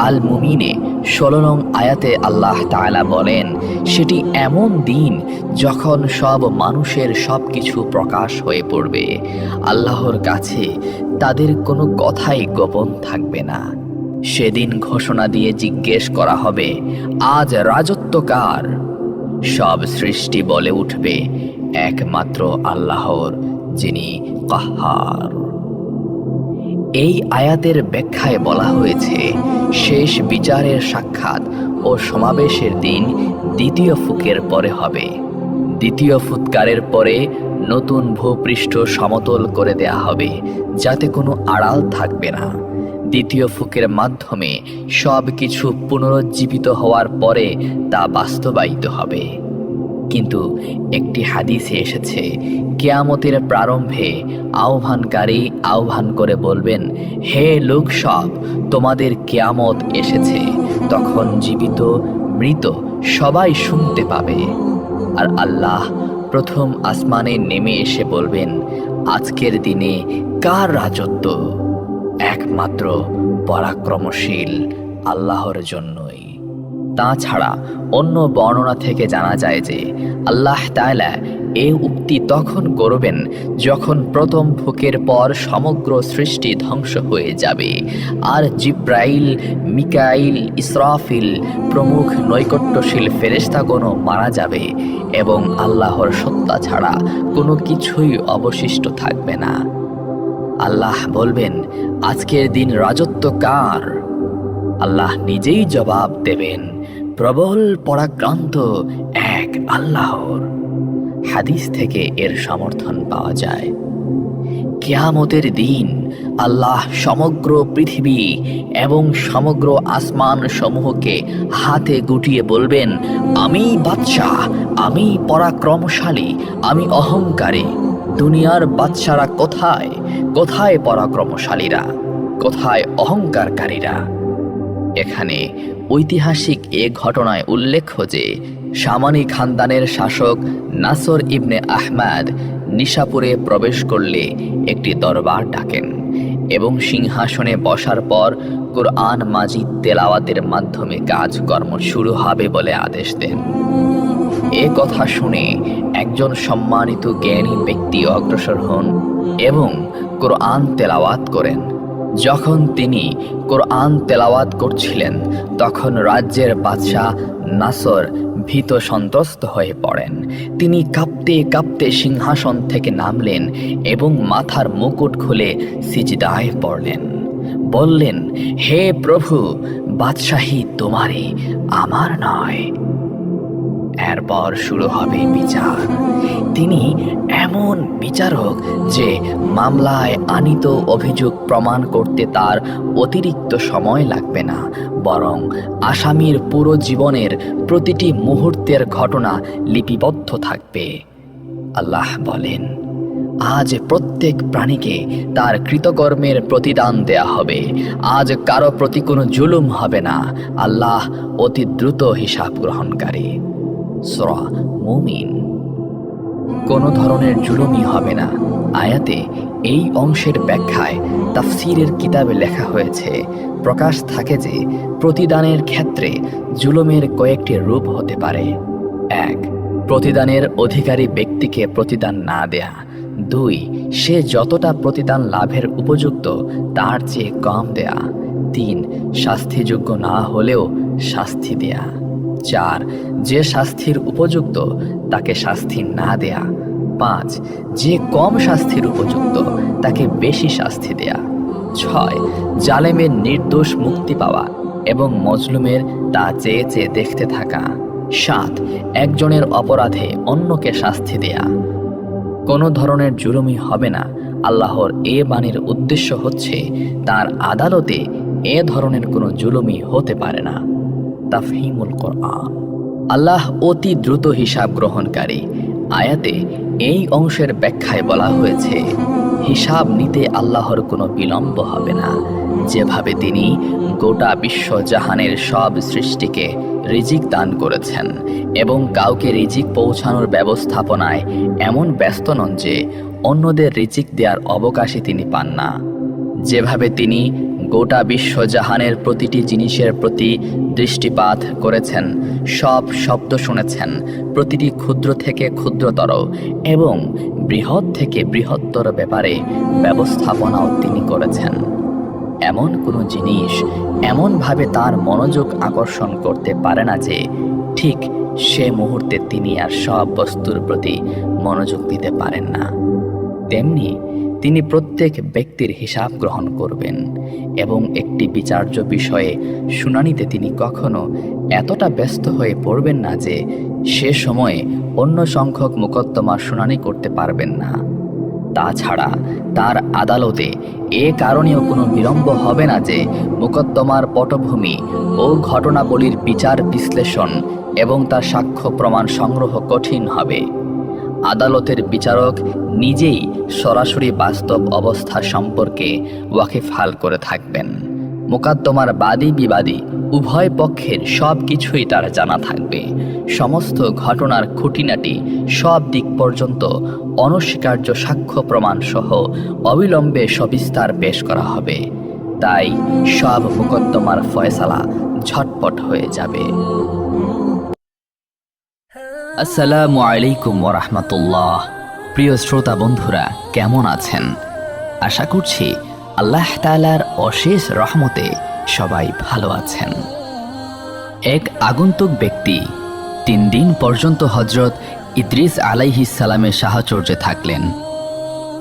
আল মুমিনে 16 নং আয়াতে আল্লাহ তাআলা বলেন, সেটি এমন দিন যখন সব মানুষের সব কিছু প্রকাশ হয়ে পড়বে। আল্লাহর কাছে তাদের কোনো কথাই গোপন থাকবে না। সেদিন ঘোষণা দিয়ে জিজ্ঞেস করা হবে, আজ রাজত্ব কার? সব সৃষ্টি বলে উঠবে, একমাত্র আল্লাহর, যিনি কাহ্হার। এই আয়াতের ব্যাখ্যায় বলা হয়েছে, শেষ বিচারের সাক্ষাৎ ও সমাবেশের দিন দ্বিতীয় ফুকের পরে হবে। দ্বিতীয় ফুৎকারের পরে নতুন ভূপৃষ্ঠ সমতল করে দেয়া হবে, যাতে কোনো আড়াল থাকবে না। দ্বিতীয় ফুকের মাধ্যমে সব কিছু পুনরুজ্জীবিত হওয়ার পরে তা বাস্তবায়িত হবে। কিন্তু একটি হাদিসে এসেছে, কিয়ামতের প্রারম্ভে আহ্বানকারী আহ্বান করে বলবেন, হে লোক সব, তোমাদের কিয়ামত এসেছে। তখন জীবিত মৃত সবাই শুনতে পাবে। আর আল্লাহ প্রথম আসমানে নেমে এসে বলবেন, আজকের দিনে কার রাজত্ব? একমাত্র পরাক্রমশীল আল্লাহর জন্যই। তাছাড়া অন্য বর্ণনা থেকে জানা যায় যে আল্লাহ তাআলা এই উক্তি তখন করবেন যখন প্রথম ফুকের পর সমগ্র সৃষ্টি ধ্বংস হয়ে যাবে, আর জিব্রাইল, মিকাইল, ইসরাফিল প্রমুখ নৈকট্যশীল ফেরেশতাগণও মারা যাবে এবং আল্লাহর সত্তা ছাড়া কোনো কিছুই অবশিষ্ট থাকবে না। আল্লাহ বলবেন, আজকের দিন রাজত্ব কার? আল্লাহ নিজেই জবাব দেবেন, প্রবল পরাক্রান্ত এক আল্লাহর। হাদিস থেকে এর সমর্থন পাওয়া যায়। কিয়ামতের দিন আল্লাহ সমগ্র পৃথিবী এবং সমগ্র আসমান সমূহকে হাতে গুটিয়ে বলবেন, আমি বাদশাহ, আমি পরাক্রমশালী, আমি অহংকারী। দুনিয়ার বাদশারা কোথায়? কোথায় পরাক্রমশালীরা? কোথায় অহংকারকারীরা? এখানে ঐতিহাসিক এ ঘটনায় উল্লেখ্য যে সামানি খানদানের শাসক নাসর ইবনে আহমদ নিশাপুরে প্রবেশ করলে একটি দরবার ডাকেন এবং সিংহাসনে বসার পর কুরআন মাজিদ তেলাওয়াতের মাধ্যমে কাজকর্ম শুরু হবে বলে আদেশ দেন। এ কথা শুনে একজন সম্মানিত জ্ঞানী ব্যক্তি অগ্রসর হন এবং কুরআন তেলাওয়াত করেন। যখন তিনি কুরআন তেলাওয়াত করছিলেন তখন রাজ্যের বাদশাহ নাসর ভীত সন্ত্রস্ত হয়ে পড়েন। তিনি কাঁপতে কাঁপতে সিংহাসন থেকে নামলেন এবং মাথার মুকুট খুলে সিজদায় পড়লেন। বললেন, হে প্রভু, বাদশাহী তোমারই, আমার নয়। এরপর শুরু হবে বিচার। তিনি এমন বিচারক যে মামলায় আনীত অভিযোগ প্রমাণ করতে তার অতিরিক্ত সময় লাগবে না, বরং আসামির পুরো জীবনের প্রতিটি মুহূর্তের ঘটনা লিপিবদ্ধ থাকবে। আল্লাহ বলেন, আজ প্রত্যেক প্রাণীকে তার কৃতকর্মের প্রতিদান দেয়া হবে। আজ কারো প্রতি কোনো জুলুম হবে না। আল্লাহ অতি দ্রুত হিসাব গ্রহণকারী। সূরা মুমিন। কোনো ধরনের জুলুমই হবে না। আয়াতে এই অংশের ব্যাখ্যায় তাফসীরের কিতাবে লেখা হয়েছে, প্রকাশ থাকে যে প্রতিদানের ক্ষেত্রে জুলুমের কয়েকটি রূপ হতে পারে। 1. প্রতিদানের অধিকারী ব্যক্তিকে প্রতিদান না দেয়া। 2. সে যতটা প্রতিদান লাভের উপযুক্ত তার চেয়ে কম দেয়া। 3 শাস্তিযোগ্য না হলেও শাস্তি দেয়া। 4 যে শাস্তির উপযুক্ত তাকে শাস্তি না দেয়া। 5 যে কম শাস্তির উপযুক্ত তাকে বেশি শাস্তি দেয়া। 6 জালেমের নির্দোষ মুক্তি পাওয়া এবং মজলুমের তা চেয়ে চেয়ে দেখতে থাকা। 7 একজনের অপরাধে অন্যকে শাস্তি দেয়া। কোনো ধরনের জুলুমি হবে না। আল্লাহর এ বাণীর উদ্দেশ্য হচ্ছে তার আদালতে এ ধরনের কোনো জুলুমি হতে পারে না। তাফহিমুল কোরআন। আল্লাহ অতি দ্রুত হিসাব গ্রহণকারী। আয়াতে এই অংশের ব্যাখ্যায় বলা হয়েছে, হিসাব নিতে আল্লাহর কোনো বিলম্ব হবে না। যেভাবে তিনি গোটা বিশ্বজাহানের সব সৃষ্টিকে রিজিক দান করেছেন এবং কাউকে রিজিক পৌঁছানোর ব্যবস্থাপনায় এমন ব্যস্ত নন যে অন্যদের রিজিক দেওয়ার অবকাশই তিনি পান না, যেভাবে তিনি গোটা বিশ্বজাহানের প্রতিটি জিনিসের প্রতি দৃষ্টিপাত করেছেন, সব শব্দ শুনেছেন, প্রতিটি ক্ষুদ্র থেকে ক্ষুদ্রতর এবং বৃহৎ থেকে বৃহত্তর ব্যাপারে ব্যবস্থাপনাও তিনি করেছেন। এমন কোনো জিনিস এমনভাবে তার মনোযোগ আকর্ষণ করতে পারে না যে ঠিক সে মুহূর্তে তিনি আর সব বস্তুর প্রতি মনোযোগ দিতে পারেন না। তেমনি তিনি প্রত্যেক ব্যক্তির হিসাব গ্রহণ করবেন এবং একটি বিচার্য বিষয়ে শুনানিতে তিনি কখনো এতটা ব্যস্ত হয়ে পড়বেন না যে সে সময়ে অন্য সংখ্যক মোকদ্দমার শুনানি করতে পারবেন না। তাছাড়া তার আদালতে এ কারণেও কোনো বিলম্ব হবে না যে মোকদ্দমার পটভূমি ও ঘটনাবলীর বিচার বিশ্লেষণ এবং তার সাক্ষ্য প্রমাণ সংগ্রহ কঠিন হবে। আদালতের বিচারক নিজেই সরাসরি বাস্তব অবস্থা সম্পর্কে ওয়াকিফহাল করে থাকবেন। মোকদ্দমার বাদী বিবাদী উভয় পক্ষের সব কিছুই তার জানা থাকবে। সমস্ত ঘটনার খুঁটিনাটি সব দিক পর্যন্ত অনস্বীকার্য সাক্ষ্য প্রমাণ সহ অবিলম্বে সবিস্তার পেশ করা হবে। তাই সব মোকদ্দমার ফয়সালা ঝটপট হয়ে যাবে। আসসালামু আলাইকুম ওয়া রাহমাতুল্লাহ। প্রিয় শ্রোতা বন্ধুরা, কেমন আছেন? আশা করছি আল্লাহ তাআলার অশেষ রহমতে সবাই ভালো আছেন। এক আগন্তুক ব্যক্তি 3 দিন পর্যন্ত হযরত ইদ্রিস আলাইহিস সালামের সাহচর্যে থাকলেন।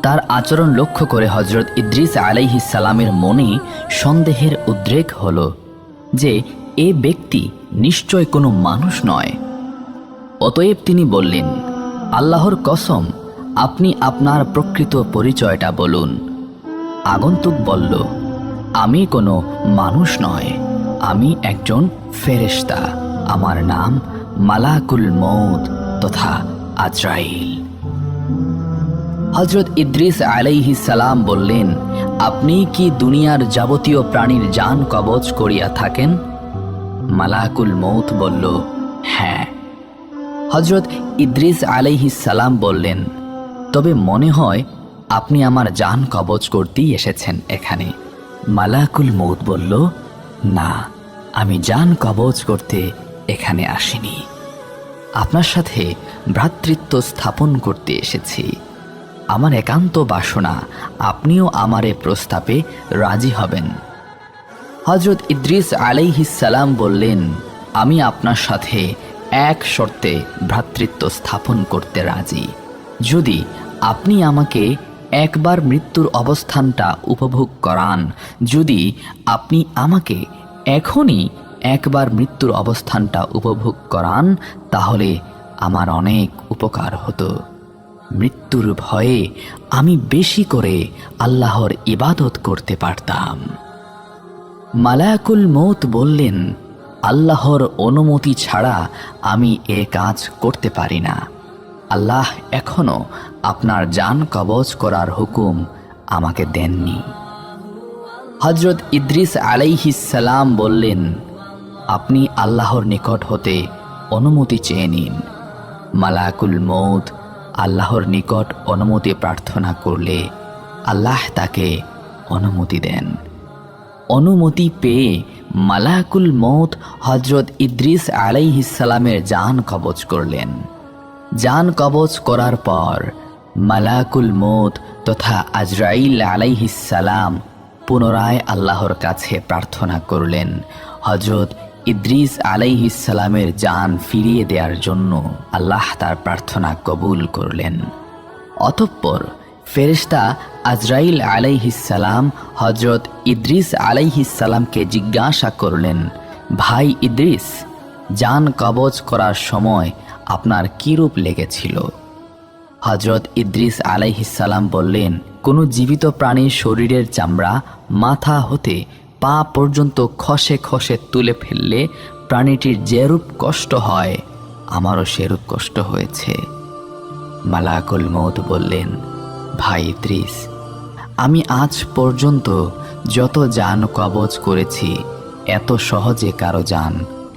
তার আচরণ লক্ষ্য করে হযরত ইদ্রিস আলাইহিস সালামের মনে সন্দেহের উদ্রেক হলো যে এ ব্যক্তি নিশ্চয় কোনো মানুষ নয়। অতএব তিনি বললেন, আল্লাহর কসম, আপনি আপনার প্রকৃত পরিচয়টা বলুন। আগন্তুক বলল, আমি কোনো মানুষ নয়, আমি একজন ফেরেশতা। আমার নাম মালাকুল মউত তথা আজরাইল। হযরত ইদ্রিস আলাইহিস সালাম বললেন, আপনি কি দুনিয়ার যাবতীয় প্রাণীর জান কবজ করিয়া থাকেন? মালাকুল মউত বলল, হ্যাঁ। হযরত ইদ্রিস আলাইহিস সালাম বললেন, তবে মনে হয় আপনি আমার জান কবজ করতেই এসেছেন এখানে। মালাকুল মউত বলল, না, আমি জান কবজ করতে এখানে আসিনি, আপনার সাথে ভ্রাতৃত্ব স্থাপন করতে এসেছি। আমার একান্ত বাসনা আপনিও আমার এ প্রস্তাবে রাজি হবেন। হযরত ইদ্রিস আলাইহিস সালাম বললেন, আমি আপনার সাথে এক শর্তে ভ্রাতৃত্ব স্থাপন করতে রাজি। যদি আপনি আমাকে একবার মৃত্যুর অবস্থানটা উপভোগ করান, যদি আপনি আমাকে এখনই একবার মৃত্যুর অবস্থানটা উপভোগ করান, তাহলে আমার অনেক উপকার হতো। মৃত্যুর ভয়ে আমি বেশি করে আল্লাহর ইবাদত করতে পারতাম। মালাকুল মউত বললেন, আল্লাহর অনুমতি ছাড়া আমি এ কাজ করতে পারি না। আল্লাহ এখনো আপনার জান কবজ করার হুকুম আমাকে দেননি। হযরত ইদ্রিস আলাইহিস সালাম বললেন, আপনি আল্লাহর নিকট হতে অনুমতি চেয়ে নিন। মালাকুল মউত আল্লাহর নিকট অনুমতি প্রার্থনা করলে আল্লাহ তাকে অনুমতি দেন। অনুমতি পেয়ে মালাকুল মউত হযরত ইদ্রিস আলাইহিস সালামের জান কবজ করলেন। জান কবজ করার পর মালাকুল মউত তথা আজরাইল আলাইহিস সালাম পুনরায় আল্লাহর কাছে প্রার্থনা করলেন হযরত ইদ্রিস আলাইহিস সালামের জান ফিরিয়ে দেওয়ার জন্য। আল্লাহ তার প্রার্থনা কবুল করলেন। অতঃপর ফেরেশতা আজরাইল আলাইহিস সালাম হযরত ইদ্রিস আলাইহিস সালামকে জিজ্ঞাসা করলেন, ভাই ইদ্রিস, জান কবজ করার সময় আপনার কী রূপ লেগেছিল? হযরত ইদ্রিস আলাইহিস সালাম বললেন, কোনো জীবিত প্রাণীর শরীরের চামড়া মাথা হতে পা পর্যন্ত খসে খসে তুলে ফেললে প্রাণীটির যেরূপ কষ্ট হয় আমারও সেরূপ কষ্ট হয়েছে। মালাকুল মউত বললেন, ভাই ইদ্রিস, আমি আজ পর্যন্ত যত জান কবজ করেছি এত সহজে কারো জান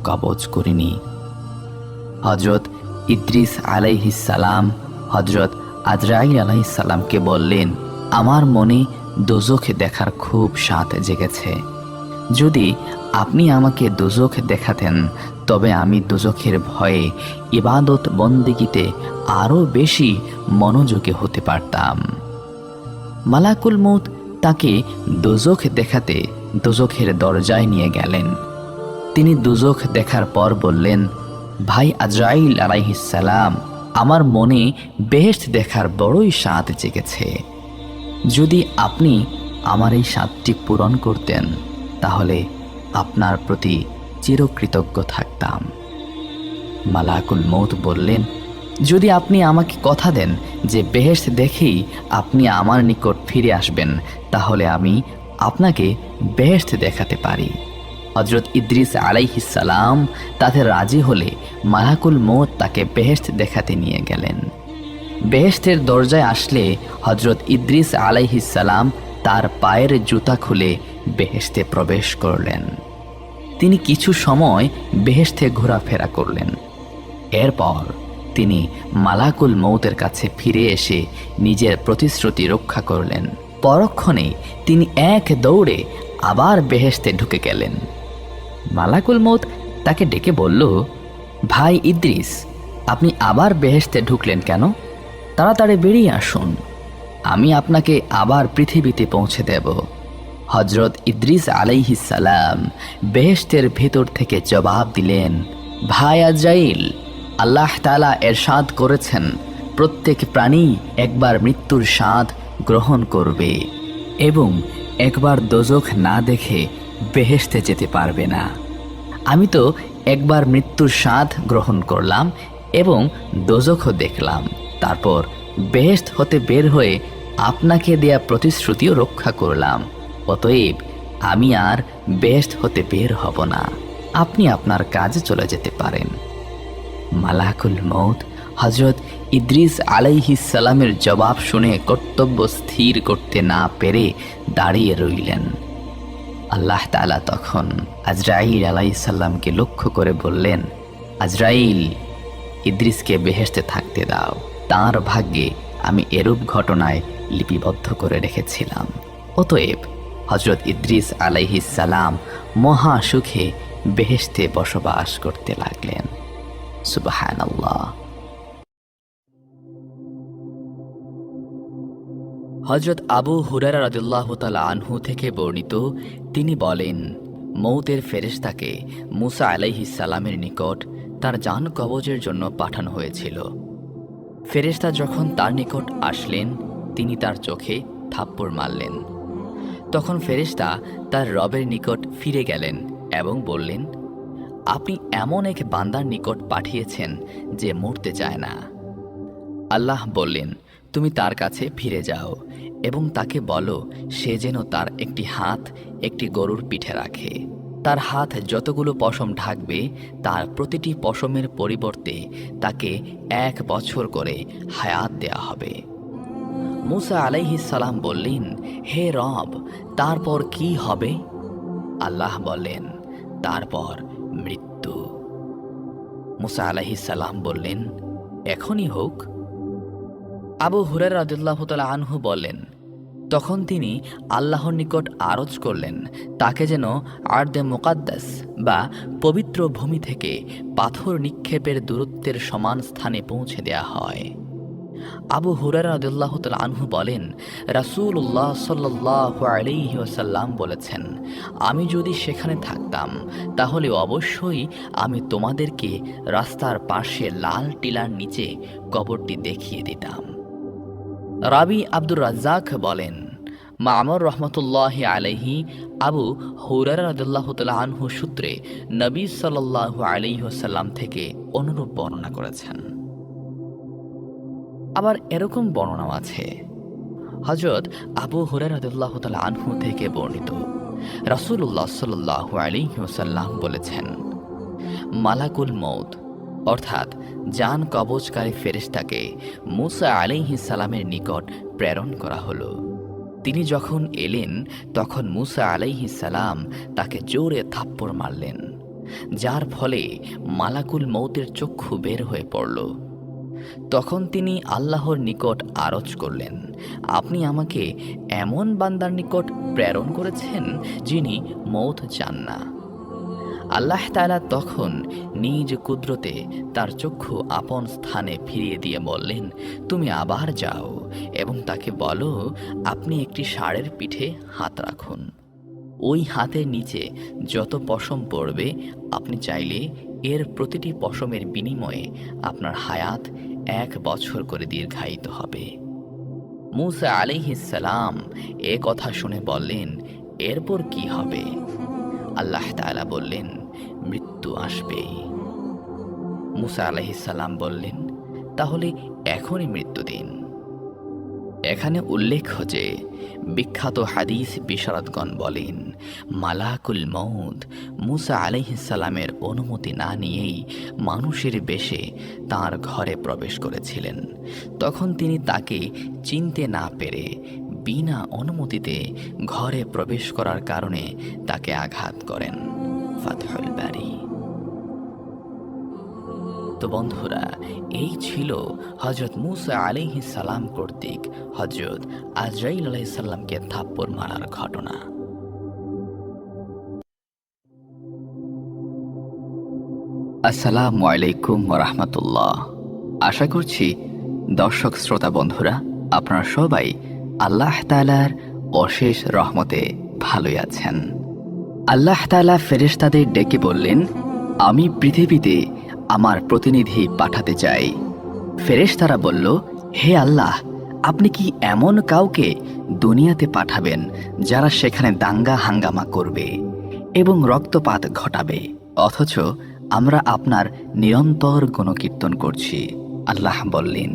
কবজ করিনি। হযরত ইদ্রিস আলাইহিস সালাম হযরত আজরাইল আলাইহিস সালামকে বললেন, আমার মনে দোজখ দেখার খুব স্বাদ জেগেছে। যদি আপনি আমাকে দোজখ দেখাতেন তবে আমি দোজখের ভয়ে ইবাদত বন্দেগীতে আরও বেশি মনোযোগী হতে পারতাম। মালাকুল মউত তাকে দোজখ দেখাতে দোজখের দরজায় নিয়ে গেলেন। তিনি দোজখ দেখার পর বললেন, ভাই আজরাইল আলাইহিস সালাম, আমার মনে বেহেশত দেখার বড়ই স্বাদ জেগেছে। যদি আপনি আমার এই স্বাদটি পূরণ করতেন তাহলে আপনার প্রতি চিরকৃতজ্ঞ থাকতাম। মালাকুল মউত বললেন, যদি আপনি আমাকে কথা দেন যে বেহেশত দেখেই আপনি আমার নিকট ফিরে আসবেন তাহলে আমি আপনাকে বেহেশত দেখাতে পারি। হযরত ইদ্রিস আলাইহিস সালাম তাতে রাজি হলে মালাকুল মউত তাকে বেহেশত দেখাতে নিয়ে গেলেন। বেহেশতের দরজায় আসলে হযরত ইদ্রিস আলাইহিস সালাম তার পায়ের জুতা খুলে বেহেশতে প্রবেশ করলেন। তিনি কিছু সময় বেহেশতে ঘোরাফেরা করলেন। এরপর তিনি মালাকুল মউতের কাছে ফিরে এসে নিজের প্রতিশ্রুতি রক্ষা করলেন। পরক্ষণে তিনি এক দৌড়ে আবার বেহেশতে ঢুকে গেলেন। মালাকুল মউত তাকে ডেকে বলল, ভাই ইদ্রিস, আপনি আবার বেহেশতে ঢুকলেন কেন? তাড়াতাড়ি বেরিয়ে আসুন, আমি আপনাকে আবার পৃথিবীতে পৌঁছে দেব। হযরত ইদ্রিস আলাইহিস সালাম বেহেশতের ভেতর থেকে জবাব দিলেন, ভাই আজরাইল, আল্লাহ তাআলা এরশাদ করেছেন প্রত্যেক প্রাণী একবার মৃত্যুর স্বাদ গ্রহণ করবে এবং একবার দোজখ না দেখে বেহেশতে যেতে পারবে না। আমি তো একবার মৃত্যুর স্বাদ গ্রহণ করলাম এবং দোজখও দেখলাম, তারপর বেহেশত হতে বের হয়ে আপনাকে দেয়া প্রতিশ্রুতিও রক্ষা করলাম। অতএব আমি আর বেহেশত হতে বের হব না, আপনি আপনার কাজে চলে যেতে পারেন। মালাকুল মউত হযরত ইদ্রিস আলাইহিস সালামের জবাব শুনে কর্তব্য স্থির করতে না পেরে দাঁড়িয়ে রইলেন। আল্লাহ তাআলা তখন আজরাইল আলাইহিস সালামকে লক্ষ্য করে বললেন, আজরাইল, ইদ্রিসকে বেহেশতে থাকতে দাও। তাঁর ভাগ্যে আমি এরূপ ঘটনায় লিপিবদ্ধ করে রেখেছিলাম। অতএব হযরত ইদ্রিস আলাইহিস সালাম মহা সুখে বেহেশতে বসবাস করতে লাগলেন। সুবহানাল্লাহ। হযরত আবু হুরায়রা রাদিয়াল্লাহু তাআলা আনহু থেকে বর্ণিত, তিনি বলেন, মউতের ফেরেশতাকে মুসা আলাইহিস সালামের নিকট তার জান কবজের জন্য পাঠানো হয়েছিল। ফেরেশতা যখন তার নিকট আসলেন তিনি তার চোখে থাপ্পড় মারলেন। তখন ফেরেশতা তার রবের নিকট ফিরে গেলেন এবং বললেন, আপনি এমন এক বান্দার নিকট পাঠিয়েছেন যে মরতে চায় না। আল্লাহ বললেন, তুমি তার কাছে ফিরে যাও এবং তাকে বলো সে যেন তার একটি হাত একটি গরুর পিঠে রাখে। তার হাত যতগুলো পশম ঢাকবে তার প্রতিটি পশমের পরিবর্তে তাকে 1 বছর করে হায়াত দেয়া হবে। মুসা আলাইহিস সালাম বললেন, হে রব, তারপর কি হবে? আল্লাহ বললেন, তারপর মৃত্যু। মুসা আলাইহিস সালাম বললেন, এখনই হোক। আবু হুরায়রা রাদিয়াল্লাহু তাআলা আনহু বলেন, তখন তিনি আল্লাহর নিকট আরজ করলেন তাকে যেন আরদে মুকাদ্দাস বা পবিত্র ভূমি থেকে পাথর নিক্ষেপের দূরত্বের সমান স্থানে পৌঁছে দেয়া হয়। আবু হুরায়রা রাদিয়াল্লাহু তাআলা আনহু বলেন, রাসূলুল্লাহ সাল্লাল্লাহু আলাইহি ওয়াসাল্লাম বলেছেন, আমি যদি সেখানে থাকতাম তাহলে অবশ্যই আমি তোমাদেরকে রাস্তার পাশে লাল টিলার নিচে কবরটি দেখিয়ে দিতাম। রাবি আব্দুর রাজ্জাক বলেন, মামর রহমতুল্লাহি আলাইহি আবু হুরায়রা রাদিয়াল্লাহু তাআলা আনহু সূত্রে নবী সাল্লাল্লাহু আলাইহি ওয়াসাল্লাম থেকে অনুরূপ বর্ণনা করেছেন। আবার এরকম বর্ণনাও আছে, হযরত আবু হুরায়রা রাদিয়াল্লাহু তাআলা আনহু থেকে বর্ণিত, রাসূলুল্লাহ সাল্লাল্লাহু আলাইহি ওয়াসাল্লাম বলেছেন, মালাকুল মউত অর্থাৎ জান কবজকারী ফেরেশতাকে মূসা আলাইহিস সালামের নিকট প্রেরণ করা হলো। তিনি যখন এলেন তখন মূসা আলাইহিস সালাম তাকে জোরে থাপ্পড় মারলেন, যার ফলে মালাকুল মউতের চক্ষু বের হয়ে পড়ল। তখন তিনি আল্লাহর নিকট আরজ করলেন, আপনি আমাকে এমন বান্দার নিকট প্রেরণ করেছেন যিনি মউত চান না। আল্লাহ তাআলা তখন নিজ কুদরতে তার চক্ষু আপন স্থানে ফিরিয়ে দিয়ে বললেন, তুমি আবার যাও এবং তাকে বলো আপনি একটি ষাঁড়ের পিঠে হাত রাখুন। ওই হাতের নিচে যত পশম পড়বে আপনি চাইলে এর প্রতিটি পশমের বিনিময়ে আপনার হায়াত 1 বছর করে দীর্ঘায়িত হবে। মূসা আলাইহিস সালাম এ কথা শুনে বললেন, এরপর কি হবে? আল্লাহ তাআলা বললেন, মৃত্যু আসবেই। মূসা আলাইহিস সালাম বললেন, তাহলে এখনই মৃত্যু দিন। এখানে উল্লেখ যে বিখ্যাত হাদিস বিশারদগণ বলেন, মালাকুল মউত মূসা আলাইহিস সালামের অনুমতি না নিয়েই মানুষের বেশে তার ঘরে প্রবেশ করেছিলেন। তখন তিনি তাকে চিনতে না পেরে বিনা অনুমতিতে ঘরে প্রবেশ করার কারণে তাকে আঘাত করেন। ফাতহুল বারী। তো বন্ধুরা, এই ছিল হযরত মূসা আলাইহিস সালাম কর্তৃক হযরত আজরাইল আলাইহিস সালামকে থাপ্পড় মারার ঘটনা। আসসালামু আলাইকুম ওয়া রাহমাতুল্লাহ। আশা করছি দর্শক শ্রোতা বন্ধুরা আপনারা সবাই আল্লাহ তাআলার অশেষ রহমতে ভালোই আছেন। আল্লাহ তাআলা ফেরেশতাদের ডেকে বললেন, আমি পৃথিবীতে আমার প্রতিনিধি পাঠাতে চাই। ফেরেশতারা বলল, হে আল্লাহ, আপনি কি এমন কাউকে দুনিয়াতে পাঠাবেন যারা সেখানে দাঙ্গা হাঙ্গামা করবে এবং রক্তপাত ঘটাবে, অথচ আমরা আপনার নিরন্তর গুণকীর্তন করছি? আল্লাহ বললেন,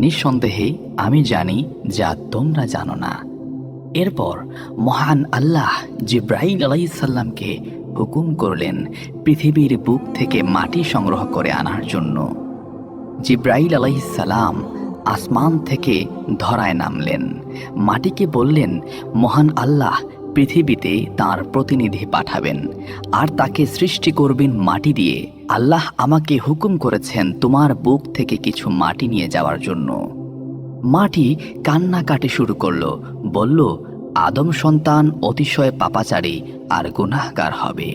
নিঃসন্দেহে আমি জানি যা তোমরা জানো না। এরপর মহান আল্লাহ জিব্রাইল আলাইহিস সালামকে হুকুম করলেন পৃথিবীর বুক থেকে মাটি সংগ্রহ করে আনার জন্য। জিব্রাইল আলাইহিস সালাম আসমান থেকে ধরায় নামলেন, মাটিকে বললেন, মহান আল্লাহ পৃথিবীতে তার প্রতিনিধি পাঠাবেন আর তাকে সৃষ্টি করবেন মাটি দিয়ে। আল্লাহ আমাকে হুকুম করেছেন তোমার বুক থেকে কিছু মাটি নিয়ে যাওয়ার জন্য। মাটি কান্নাকাটি শুরু করলো, বলল, আদম সন্তান অতিশয় পাপাচারী আর গুনাহগার হবে,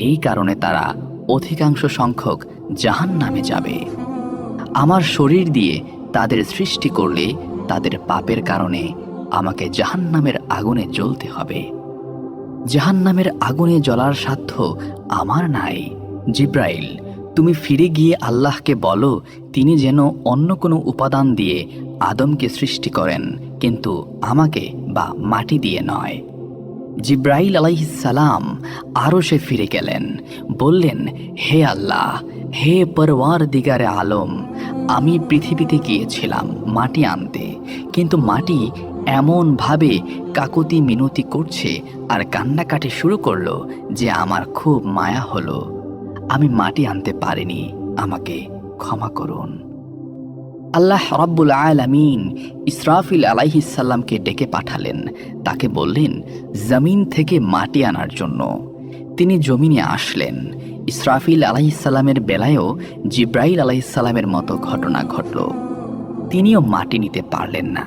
এই কারণে তারা অধিকাংশ সংখ্যক জাহান্নামে যাবে। আমার শরীর দিয়ে তাদের সৃষ্টি করলে তাদের পাপের কারণে আমাকে জাহান্নামের আগুনে জ্বলতে হবে। জাহান্নামের আগুনে জ্বলার সাধ্য আমার নাই। জিব্রাইল, তুমি ফিরে গিয়ে আল্লাহকে বলো তিনি যেন অন্য কোনো উপাদান দিয়ে আদমকে সৃষ্টি করেন, কিন্তু আমাকে বা মাটি দিয়ে নয়। জিব্রাইল আলাইহিস সালাম আরশে ফিরে গেলেন, বললেন, হে আল্লাহ, হে পরওয়ারদিগারে আলম, আমি পৃথিবীতে গিয়েছিলাম মাটি আনতে, কিন্তু মাটি এমনভাবে কাকুতি মিনতি করছে আর কান্নাকাটি শুরু করলো যে আমার খুব মায়া হলো। আমি মাটি আনতে পারিনি, আমাকে ক্ষমা করুন। আল্লাহ রাব্বুল আলামিন ইসরাফিল আলাইহিস সালামকে ডেকে পাঠালেন, তাকে বললেন জমিন থেকে মাটি আনার জন্য। তিনি জমিনে আসলেন। ইসরাফিল আলাইহিস সালামের বেলায়ও জিব্রাইল আলাইহিস সালামের মতো ঘটনা ঘটল। তিনিও মাটি নিতে পারলেন না।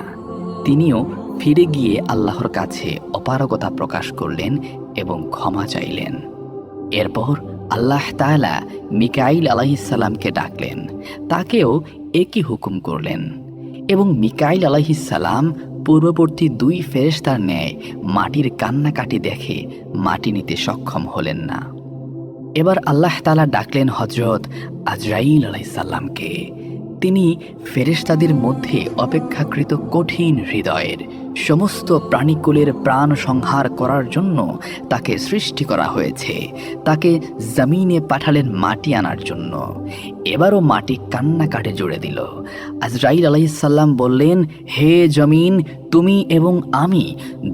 তিনিও ফিরে গিয়ে আল্লাহর কাছে অপারগতা প্রকাশ করলেন এবং ক্ষমা চাইলেন। এরপর আল্লাহ তাআলা মিকাইল আলাইহিস সালামকে ডাকলেন, তাকেও একই হুকুম করলেন। এবং মিকাইল আলাইহিসসালাম পূর্ববর্তী 2 ফেরেশতার ন্যায় মাটির কান্নাকাটি দেখে মাটি নিতে সক্ষম হলেন না। এবার আল্লাহ তাআলা ডাকলেন হযরত আজরাইল আলাইহিসসালামকে। তিনি ফেরেশতাদের মধ্যে অপেক্ষাকৃত কঠিন হৃদয়ের, সমস্ত প্রাণীকুলের প্রাণ সংহার করার জন্য তাকে সৃষ্টি করা হয়েছে। তাকে জমিনে পাঠালেন মাটি আনার জন্য। এবারও মাটি কান্নাকাটে জুড়ে দিল। আজরাইল আলাইহিসসালাম বললেন, হে জমিন, তুমি এবং আমি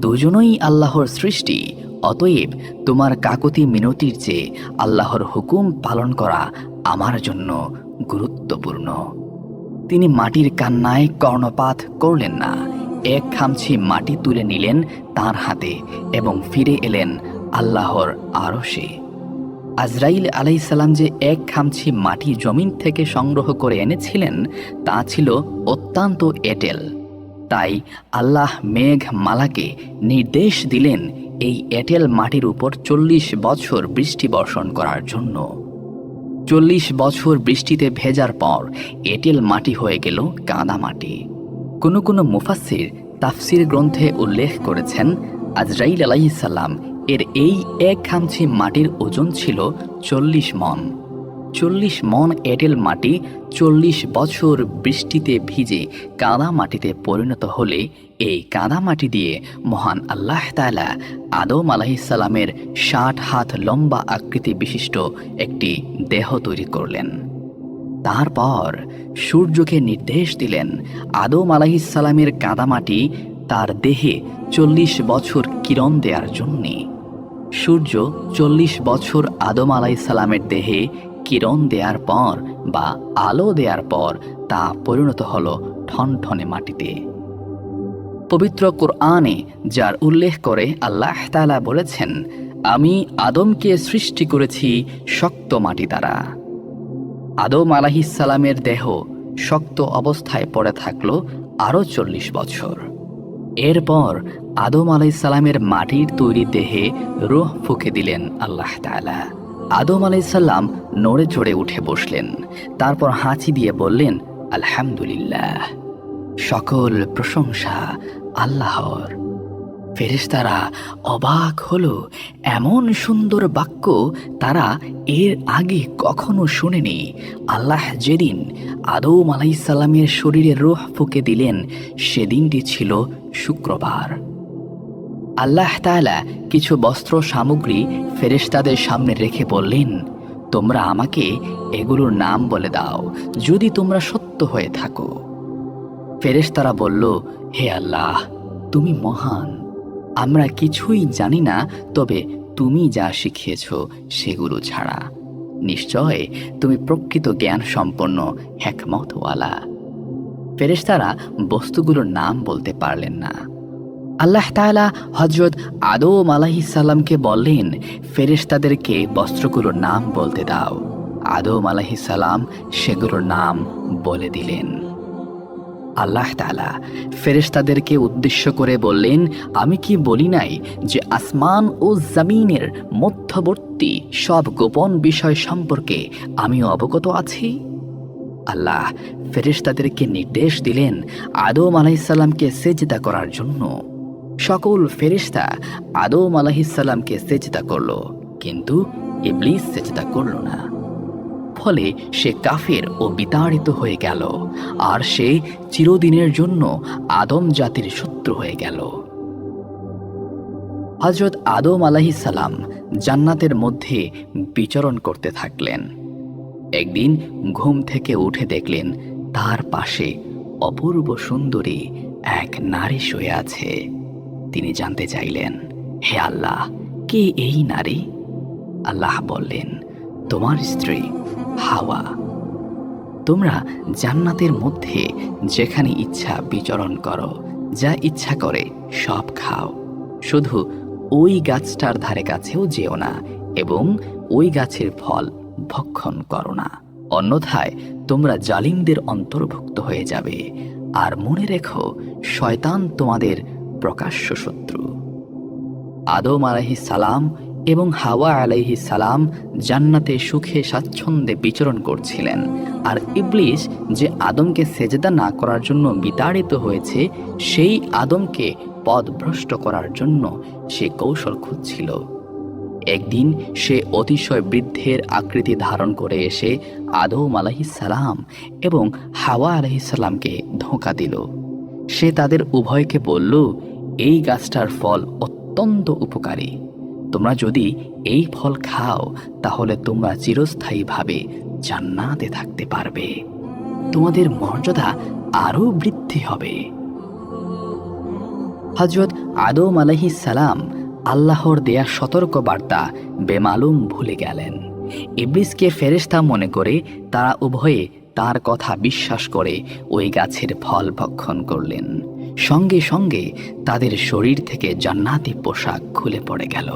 দুজনই আল্লাহর সৃষ্টি, অতএব তোমার কাকুতি মিনতির চেয়ে আল্লাহর হুকুম পালন করা আমার জন্য গুরুত্বপূর্ণ। তিনি মাটির কান্নায় কর্ণপাত করলেন না। এক খামছি মাটি তুলে নিলেন তার হাতে এবং ফিরে এলেন আল্লাহর আরশে। আজরাইল আলাইহিসসালাম যে এক খামছি মাটি জমিন থেকে সংগ্রহ করে এনেছিলেন তা ছিল অত্যন্ত এঁটেল। তাই আল্লাহ মেঘ মালাকে নির্দেশ দিলেন এই এঁটেল মাটির উপর 40 বছর বৃষ্টি বর্ষণ করার জন্য। 40 বছর বৃষ্টিতে ভেজার পর এঁটেল মাটি হয়ে গেল কাদা মাটি। কোনো কোনো মুফাসসির তাফসির গ্রন্থে উল্লেখ করেছেন, আজরাইল আলাইহিসসালাম এর এই এক খামছি মাটির ওজন ছিল 40 মণ। 40 মণ এঁটেল মাটি 40 বছর বৃষ্টিতে ভিজে কাদা মাটিতে পরিণত হলে এই কাদা মাটি দিয়ে মহান আল্লাহ তাআলা আদম আলাইহিসসালামের 60 হাত লম্বা আকৃতি বিশিষ্ট একটি দেহ তৈরি করলেন। তারপর সূর্যকে নির্দেশ দিলেন আদম আলাইহিসসালামের কাদামাটি তার দেহে 40 বছর কিরণ দেওয়ার জন্যে। সূর্য 40 বছর আদম আলাইহিসসালামের দেহে কিরণ দেওয়ার পর বা আলো দেওয়ার পর তা পরিণত হলো ঠনঠনে মাটিতে। পবিত্র কোরআনে যার উল্লেখ করে আল্লাহ তাআলা বলেছেন, আমি আদমকে সৃষ্টি করেছি শক্ত মাটি দ্বারা। আদম আলাইহিসসালামের দেহ শক্ত অবস্থায় পড়ে থাকলো আরও 40 বছর। এরপর আদম আলাইহিসসালামের মাটির তৈরি দেহে রূহ ফুঁকে দিলেন আল্লাহ তাআলা। আদম আলাইহিসসালাম নড়ে চড়ে উঠে বসলেন। তারপর হাঁচি দিয়ে বললেন, আলহামদুলিল্লাহ, সকল প্রশংসা আল্লাহর। ফেরেশতারা অবাক হলো, এমন সুন্দর বাক্য তারা এর আগে কখনো শুনেনি। আল্লাহ যেদিন আদম আলাইহিসসালামের শরীরে রূহ ফুঁকে দিলেন সেদিনটি ছিল শুক্রবার। আল্লাহ তাআলা কিছু বস্ত্র সামগ্রী ফেরেশতাদের সামনে রেখে বললেন, তোমরা আমাকে এগুলোর নাম বলে দাও যদি তোমরা সত্য হয়ে থাকো। ফেরেশতারা বলল, হে আল্লাহ, তুমি মহান, আমরা কিছুই জানি না, তবে তুমি যা শিখিয়েছ সেগুলো ছাড়া। নিশ্চয় তুমি প্রকৃত জ্ঞান সম্পন্ন হিকমতওয়ালা। ফেরেশতারা বস্তুগুলোর নাম বলতে পারলেন না। আল্লাহ তাআলা হযরত আদম আলাইহিসসালামকে বললেন, ফেরেশতাদেরকে বস্ত্রগুলোর নাম বলতে দাও। আদম আলাইহিসসালাম সেগুলোর নাম বলে দিলেন। আল্লাহ তাআলা ফেরেশতাদেরকে উদ্দেশ্য করে বললেন, আমি কি বলি নাই যে আসমান ও জমিনের মধ্যবর্তী সব গোপন বিষয় সম্পর্কে আমি অবগত আছি? আল্লাহ ফেরেশতাদেরকে নির্দেশ দিলেন আদম আলাইহিসসালামকে সেজদা করার জন্য। সকল ফেরেশতা আদম আলাইহিসসালামকে সেজদা করল, কিন্তু ইবলিস সেজদা করল না। ফলে সে কাফের ও বিতাড়িত হয়ে গেল, আর সে চিরদিনের জন্য আদম জাতির শত্রু হয়ে গেল। হযরত আদম আলাইহিসসালাম জান্নাতের মধ্যে বিচরণ করতে থাকলেন। একদিন ঘুম থেকে উঠে দেখলেন তার পাশে অপূর্ব সুন্দরী এক নারী শুয়ে আছে। তিনি জানতে চাইলেন, হে আল্লাহ, কে এই নারী? আল্লাহ বললেন, তোমার স্ত্রী হাওয়া। তোমরা জান্নাতের মধ্যে যেখানে ইচ্ছা বিচরণ করো, যা ইচ্ছা করে সব খাও, শুধু ওই গাছটার ধারে কাছেও যেও না এবং ওই গাছের ফল ভক্ষণ করো না, অন্যথায় তোমরা জালিমদের অন্তর্ভুক্ত হয়ে যাবে। আর মনে রেখো, শয়তান তোমাদের প্রকাশ্য শত্রু। আদম আলাইহিসসালাম এবং হাওয়া আলাইহিস সালাম জান্নাতে সুখে স্বাচ্ছন্দ্যে বিচরণ করছিলেন, আর ইবলিস যে আদমকে সেজদা না করার জন্য বিতাড়িত হয়েছে, সেই আদমকে পথভ্রষ্ট করার জন্য সে কৌশল খুঁজছিল। একদিন সে অতিশয় বৃদ্ধের আকৃতি ধারণ করে এসে আদম আলাইহিস সালাম এবং হাওয়া আলাইহিস সালামকে ধোঁকা দিল। সে তাদের উভয়কে বলল, এই গাছটার ফল অত্যন্ত উপকারী। তোমরা যদি এই ফল খাও তাহলে তোমরা চিরস্থায়ীভাবে জান্নাতে থাকতে পারবে, তোমাদের মর্যাদা আরও বৃদ্ধি হবে। হযরত আদম আলাইহিস সালাম আল্লাহর দেয়া সতর্ক বার্তা বেমালুম ভুলে গেলেন। ইবলিসকে ফেরেশতা মনে করে তারা উভয়ে তার কথা বিশ্বাস করে ওই গাছের ফল ভক্ষণ করলেন। সঙ্গে সঙ্গে তাদের শরীর থেকে জান্নাতি পোশাক খুলে পড়ে গেল।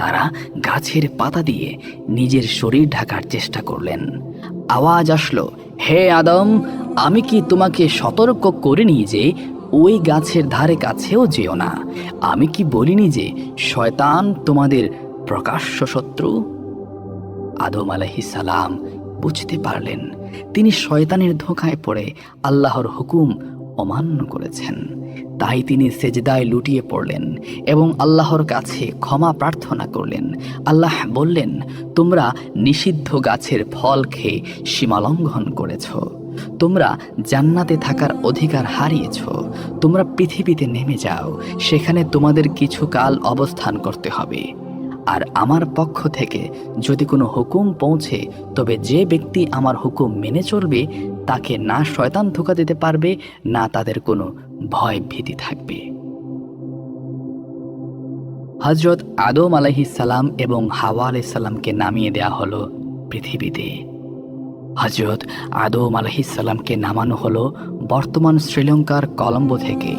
তারা গাছের পাতা দিয়ে নিজের শরীর ঢাকার চেষ্টা করলেন। আওয়াজ আসলো, হে আদম, আমি কি তোমাকে সতর্ক করিনি যে ওই গাছের ধারে কাছেও যেও না? আমি কি বলিনি যে শয়তান তোমাদের প্রকাশ্য শত্রু? আদম আলাইহিস সালাম বুঝতে পারলেন তিনি শয়তানের ধোঁকায় পড়ে আল্লাহর হুকুম অমান্য করেছেন। তাই তিনি সেজদায় লুটিয়ে পড়লেন এবং আল্লাহর কাছে ক্ষমা প্রার্থনা করলেন। আল্লাহ বললেন, তোমরা নিষিদ্ধ গাছের ফল খেয়ে সীমালঙ্ঘন করেছ, তোমরা জান্নাতে থাকার অধিকার হারিয়েছ। তোমরা পৃথিবীতে নেমে যাও, সেখানে তোমাদের কিছু কাল অবস্থান করতে হবে। আর আমার পক্ষ থেকে যদি কোনো হুকুম পৌঁছে, তবে যে ব্যক্তি আমার হুকুম মেনে চলবে তাকে না শয়তান ধোঁকা দিতে পারবে, না তাদের কোনো ভয় ভীতি থাকবে। হযরত আদম আলাইহিস সালাম এবং হাওয়া আলাইহিস সালামকে নামিয়ে দেয়া হলো পৃথিবীতে। হযরত আদম আলাইহিস সালামকে নামানো হলো বর্তমান শ্রীলঙ্কার কলম্বো থেকে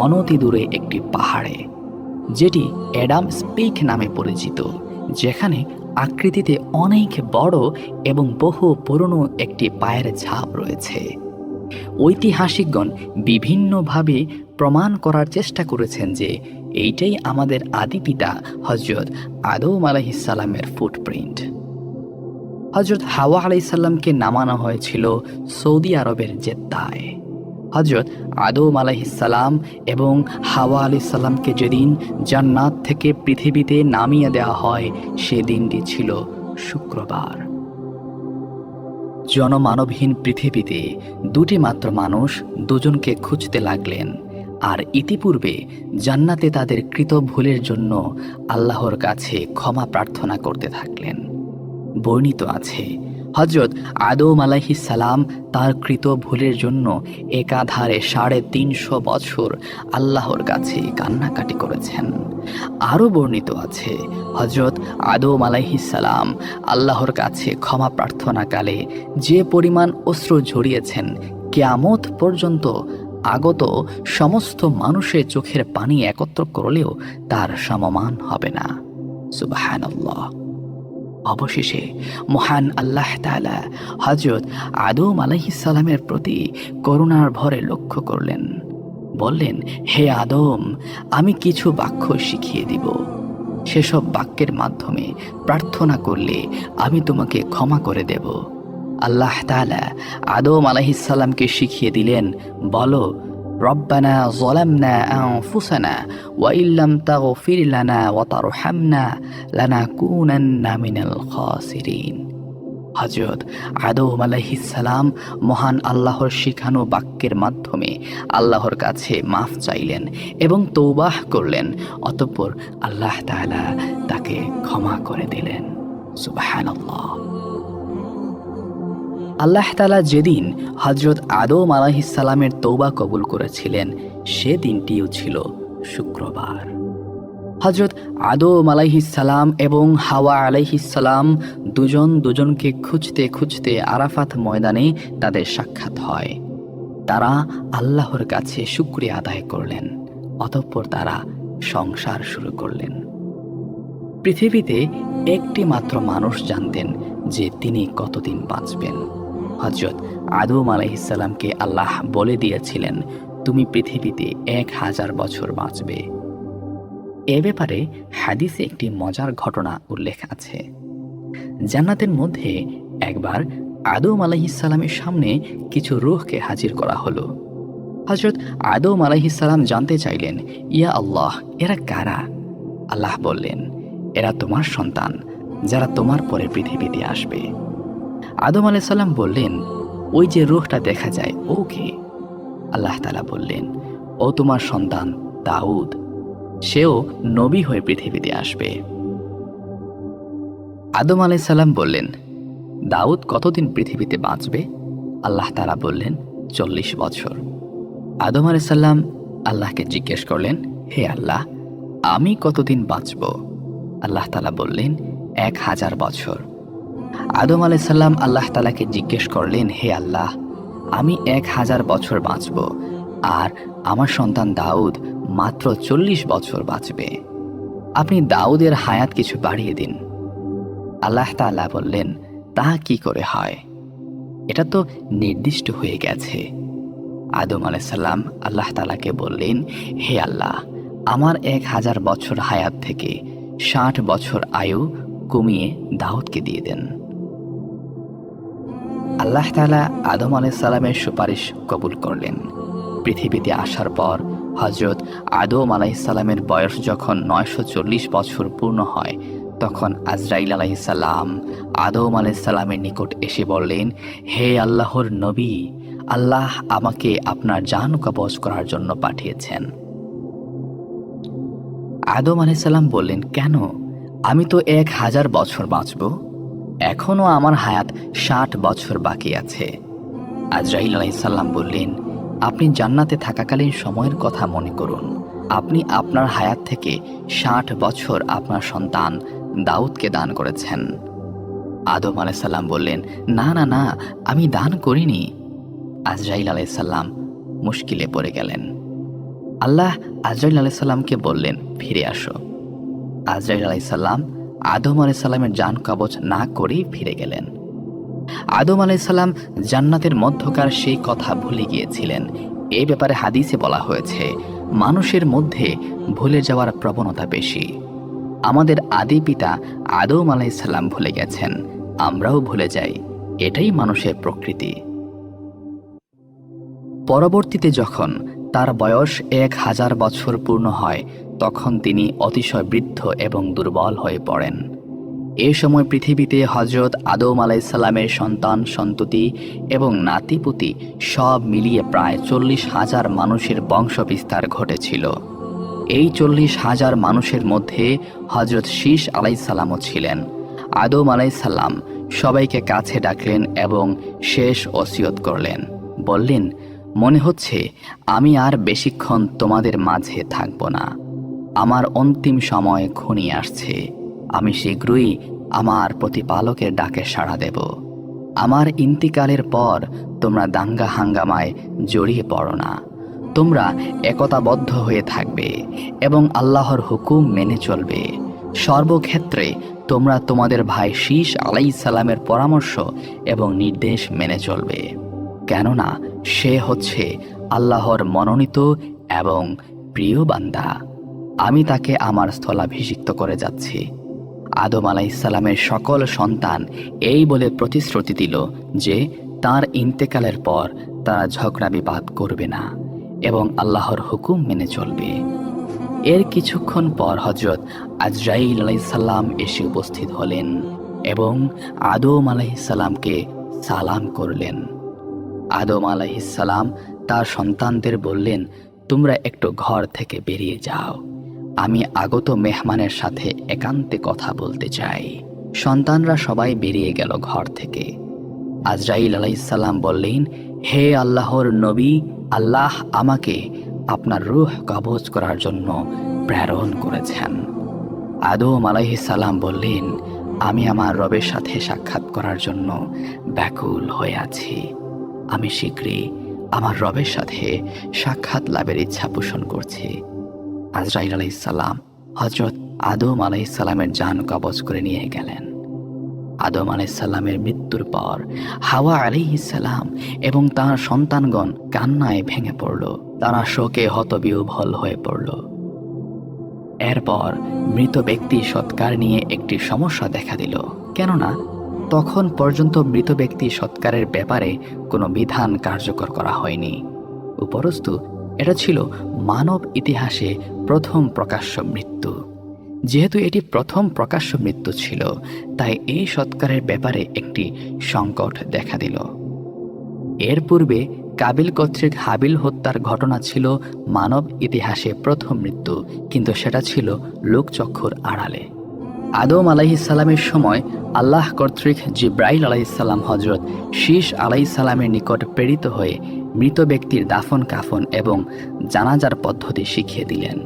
অনতি দূরে একটি পাহাড়ে, যেটি অ্যাডামস পিক নামে পরিচিত, যেখানে আকৃতিতে অনেক বড় এবং বহু পুরনো একটি পায়ের ছাপ রয়েছে। ঐতিহাসিকগণ বিভিন্নভাবে প্রমাণ করার চেষ্টা করেছেন যে এইটাই আমাদের আদি পিতা হযরত আদম আলাইহিস সালামের ফুটপ্রিন্ট। হযরত হাওয়া আলাইহিস সালামকে নামানো হয়েছিল সৌদি আরবের জেদ্দায়। হযরত আদম আলাইহিস সালাম এবং হাওয়া আলাইহিস সালামকে যেদিন জান্নাত থেকে পৃথিবীতে নামিয়ে দেওয়া হয়, সে দিনটি ছিল শুক্রবার। জনমানবহীন পৃথিবীতে দুটি মাত্র মানুষ দুজনকে খুঁজতে লাগলেন, আর ইতিপূর্বে জান্নাতে তাদের কৃত ভুলের জন্য আল্লাহর কাছে ক্ষমা প্রার্থনা করতে থাকলেন। বর্ণিত আছে, হযরত আদম আলাইহিস সালাম তার কৃত ভুলের জন্য একাধারে 350 বছর আল্লাহর কাছে কান্নাকাটি করেছেন। আরও বর্ণিত আছে, হযরত আদম আলাইহিস সালাম আল্লাহর কাছে ক্ষমা প্রার্থনাকালে যে পরিমাণ অশ্রু ঝরিয়েছেন, কিয়ামত পর্যন্ত আগত সমস্ত মানুষের চোখের পানি একত্র করলেও তার সমমান হবে না। সুবহানাল্লাহ। অবশেষে মহান আল্লাহ তাআলা হযরত আদম আলাইহিস সালামের প্রতি করুণার ভরে লক্ষ্য করলেন। বললেন, হে আদম, আমি কিছু বাক্য শিখিয়ে দিব। সেসব বাক্যের মাধ্যমে প্রার্থনা করলে আমি তোমাকে ক্ষমা করে দেব। আল্লাহ তাআলা আদম আলাইহিস সালামকে শিখিয়ে দিলেন, বলো, রব্বানা যালামনা আনফুসানা ওয়া ইল্লাম তাগফির লানা ওয়া তারহামনা লানাকুনান্না মিনাল খাসিরিন। হযরত আদম আলাইহিস সালাম মহান আল্লাহর শিখানো বাক্যের মাধ্যমে আল্লাহর কাছে মাফ চাইলেন এবং তওবাহ করলেন। অতঃপর আল্লাহ তাআলা তাকে ক্ষমা করে দিলেন। সুবহানাল্লাহ। আল্লাহ তাআলা যেদিন হযরত আদম আলাইহিস সালামের তওবা কবুল করেছিলেন, সে দিনটিও ছিল শুক্রবার। হযরত আদম আলাইহিস সালাম এবং হাওয়া আলাইহিস সালাম দুজন দুজনকে খুঁজতে খুঁজতে আরাফাত ময়দানে তাদের সাক্ষাৎ হয়। তারা আল্লাহর কাছে শুকরিয়া আদায় করলেন। অতঃপর তারা সংসার শুরু করলেন। পৃথিবীতে একটি মাত্র মানুষ জানতেন যে তিনি কতদিন বাঁচবেন। হযরত আদম আলাইহিস সালামকে আল্লাহ বলে দিয়েছিলেন, তুমি পৃথিবীতে 1000 বছর বাঁচবে। এ ব্যাপারে হাদিসে একটি মজার ঘটনা উল্লেখ আছে। জান্নাতের মধ্যে একবার আদম আলাইহিসসালামের সামনে কিছু রূহকে হাজির করা হলো। হযরত আদম আলাইহিসসালাম জানতে চাইলেন, ইয়া আল্লাহ, এরা কারা? আল্লাহ বললেন, এরা তোমার সন্তান, যারা তোমার পরে পৃথিবীতে আসবে। আদম আলাইহিসসালাম বললেন, ওই যে রূহটা দেখা যায় ও কে? আল্লাহ তাআলা বললেন, ও তোমার সন্তান দাউদ, সেও নবী হয়ে পৃথিবীতে আসবে। আদম আলাইহিসসালাম বললেন, দাউদ কতদিন পৃথিবীতে বাঁচবে? আল্লাহ তাআলা বললেন, 40 বছর। আদম আলাইহিসসালাম আল্লাহকে জিজ্ঞেস করলেন, হে আল্লাহ, আমি কতদিন বাঁচব? আল্লাহ তাআলা বললেন, 1000 বছর। আদম আলাইহিসসালাম আল্লাহ তাআলাকে জিজ্ঞেস করলেন, হে আল্লাহ, আমি 1000 বছর বাঁচব, আর আমার সন্তান দাউদ মাত্র 40 বছর বাঁচবে। আপনি দাউদের হায়াত কিছু বাড়িয়ে দিন। আল্লাহ তাআলা বললেন, তা কি করে হয়? এটা তো নির্দিষ্ট হয়ে গেছে। আদম আলাইহিসসালাম আল্লাহ তাআলাকে বললেন, হে আল্লাহ, আমার 1000 বছর হায়াত থেকে 60 বছর আয়ু কমিয়ে দাউদকে দিয়ে দেন। আল্লাহ তাআলা আদম আলাইহিসসালামের সুপারিশ কবুল করলেন। পৃথিবীতে আসার পর হযরত আদম আলাইহিসসালামের বয়স যখন 940 বছর পূর্ণ হয়, তখন আজরাইল আলাইহিসসালাম আদম আলাইহিসসালামের নিকট এসে বললেন, হে আল্লাহর নবী, আল্লাহ আমাকে আপনার জান কবজ করার জন্য পাঠিয়েছেন। আদম আলাইহিসসালাম বললেন, কেন? আমি তো 1000 বছর বাঁচব, এখনও আমার হায়াত 60 বছর বাকি আছে। আজরাইল আলাইহিসসালাম বললেন, আপনি জান্নাতে থাকাকালীন সময়ের কথা মনে করুন। আপনি আপনার হায়াত থেকে 60 বছর আপনার সন্তান দাউদকে দান করেছেন। আদম আলাইহিসসালাম বললেন, না না না, আমি দান করিনি। আজরাইল আলাইহিসসালাম মুশকিলে পড়ে গেলেন। আল্লাহ আজরাইল আলাইহিসসালামকে বললেন, ফিরে আসো। আজরাইল আলাইহিসসালাম আদম আলাইহিসসালামের জান কবজ না করেই ফিরে গেলেন। আদম আলাইহিসসালাম জান্নাতের মধ্যকার সেই কথা ভুলে গিয়েছিলেন। এই ব্যাপারে হাদিসে বলা হয়েছে, মানুষের মধ্যে ভুলে যাওয়ার প্রবণতা বেশি। আমাদের আদি পিতা আদম আলাইহিসসালাম ভুলে গেছেন, আমরাও ভুলে যাই। এটাই মানুষের প্রকৃতি। পরবর্তীতে যখন তার বয়স 1000 বছর পূর্ণ হয়, তখন তিনি অতিশয় বৃদ্ধ এবং দুর্বল হয়ে পড়েন। এ সময় পৃথিবীতে হযরত আদম আলাইহিসসালামের সন্তান সন্ততি এবং নাতিপুতি সব মিলিয়ে প্রায় 40,000 মানুষের বংশ বিস্তার ঘটেছিল। এই 40,000 মানুষের মধ্যে হযরত শীস আলাইহিসসালামও ছিলেন। আদম আলাইহিসসালাম সবাইকে কাছে ডাকলেন এবং শেষ ওসিয়ত করলেন। বললেন, মনে হচ্ছে আমি আর বেশিক্ষণ তোমাদের মাঝে থাকব না। আমার অন্তিম সময় ঘনিয়ে আসছে। আমি শীঘ্রই আমার প্রতিপালকের ডাকে সাড়া দেব। আমার ইন্তিকালের পর তোমরা দাঙ্গা হাঙ্গামায় জড়িয়ে পড়ো না। তোমরা একতাবদ্ধ হয়ে থাকবে এবং আল্লাহর হুকুম মেনে চলবে। সর্বক্ষেত্রে তোমরা তোমাদের ভাই শীস আলাইহিসসালামের পরামর্শ এবং নির্দেশ মেনে চলবে, কেননা সে হচ্ছে আল্লাহর মনোনীত এবং প্রিয় বান্দা। আমি তাকে আমার স্থলাভিষিক্ত করে যাচ্ছি। আদম আলাইহিসসালামের সকল সন্তান এই বলে প্রতিশ্রুতি দিল যে তার ইন্তেকালের পর তারা ঝগড়া বিবাদ করবে না এবং আল্লাহর হুকুম মেনে চলবে। এর কিছুক্ষণ পর হযরত আজরাইল আলাইহিসসালাম এসে উপস্থিত হলেন এবং আদম আলাইহিসসালামকে সালাম করলেন। আদম আলাইহিসসালাম তার সন্তানদের বললেন, তোমরা একটু ঘর থেকে বেরিয়ে যাও, আমি আগত মেহমানের সাথে একান্তে কথা বলতে চাই। সন্তানরা সবাই বেরিয়ে গেল ঘর থেকে। আজরাইল আলাইহিসসালাম বললেন, হে আল্লাহর নবী, আল্লাহ আমাকে আপনার রূহ কবজ করার জন্য প্রেরণ করেছেন। আদম আলাইহিসসালাম বললেন, আমি আমার রবের সাথে সাক্ষাৎ করার জন্য ব্যাকুল হয়ে আছি। আমি শীঘ্রই আমার রবের সাথে সাক্ষাৎ লাভের ইচ্ছা পোষণ করছি। আজরাইল আলাইহিসসালাম হযরত আদম আলাইহিসসালামের জান কবজ করে নিয়ে গেলেন। আদম আলাইহিসসালামের মৃত্যুর পর হাওয়া আলাইহিসসালাম এবং তার সন্তানগণ কান্নায় ভেঙে পড়ল। তারা শোকে হতবিহ্বল হয়ে পড়ল। এরপর মৃত ব্যক্তি সৎকার নিয়ে একটি সমস্যা দেখা দিল, কেননা তখন পর্যন্ত মৃত ব্যক্তি সৎকারের ব্যাপারে কোনো বিধান কার্যকর করা হয়নি। উপরন্তু এটা ছিল মানব ইতিহাসে প্রথম প্রকাশ্য মৃত্যু। যেহেতু এটি প্রথম প্রকাশ্য মৃত্যু ছিল, তাই এই সৎকারের ব্যাপারে একটি সংকট দেখা দিল। এর পূর্বে কাবিল কর্তৃক হাবিল হত্যার ঘটনা ছিল মানব ইতিহাসে প্রথম মৃত্যু, কিন্তু সেটা ছিল লোকচক্ষুর আড়ালে। আদম আলাইহিসসালামের সময় আল্লাহ কর্তৃক জিব্রাইল আলাইহিসসালাম হজরত শীশ আলাইহিসসালামের নিকট প্রেরিত হয়ে মৃত ব্যক্তির দাফন কাফন এবং জানাজার পদ্ধতি শিখিয়ে দিলেন।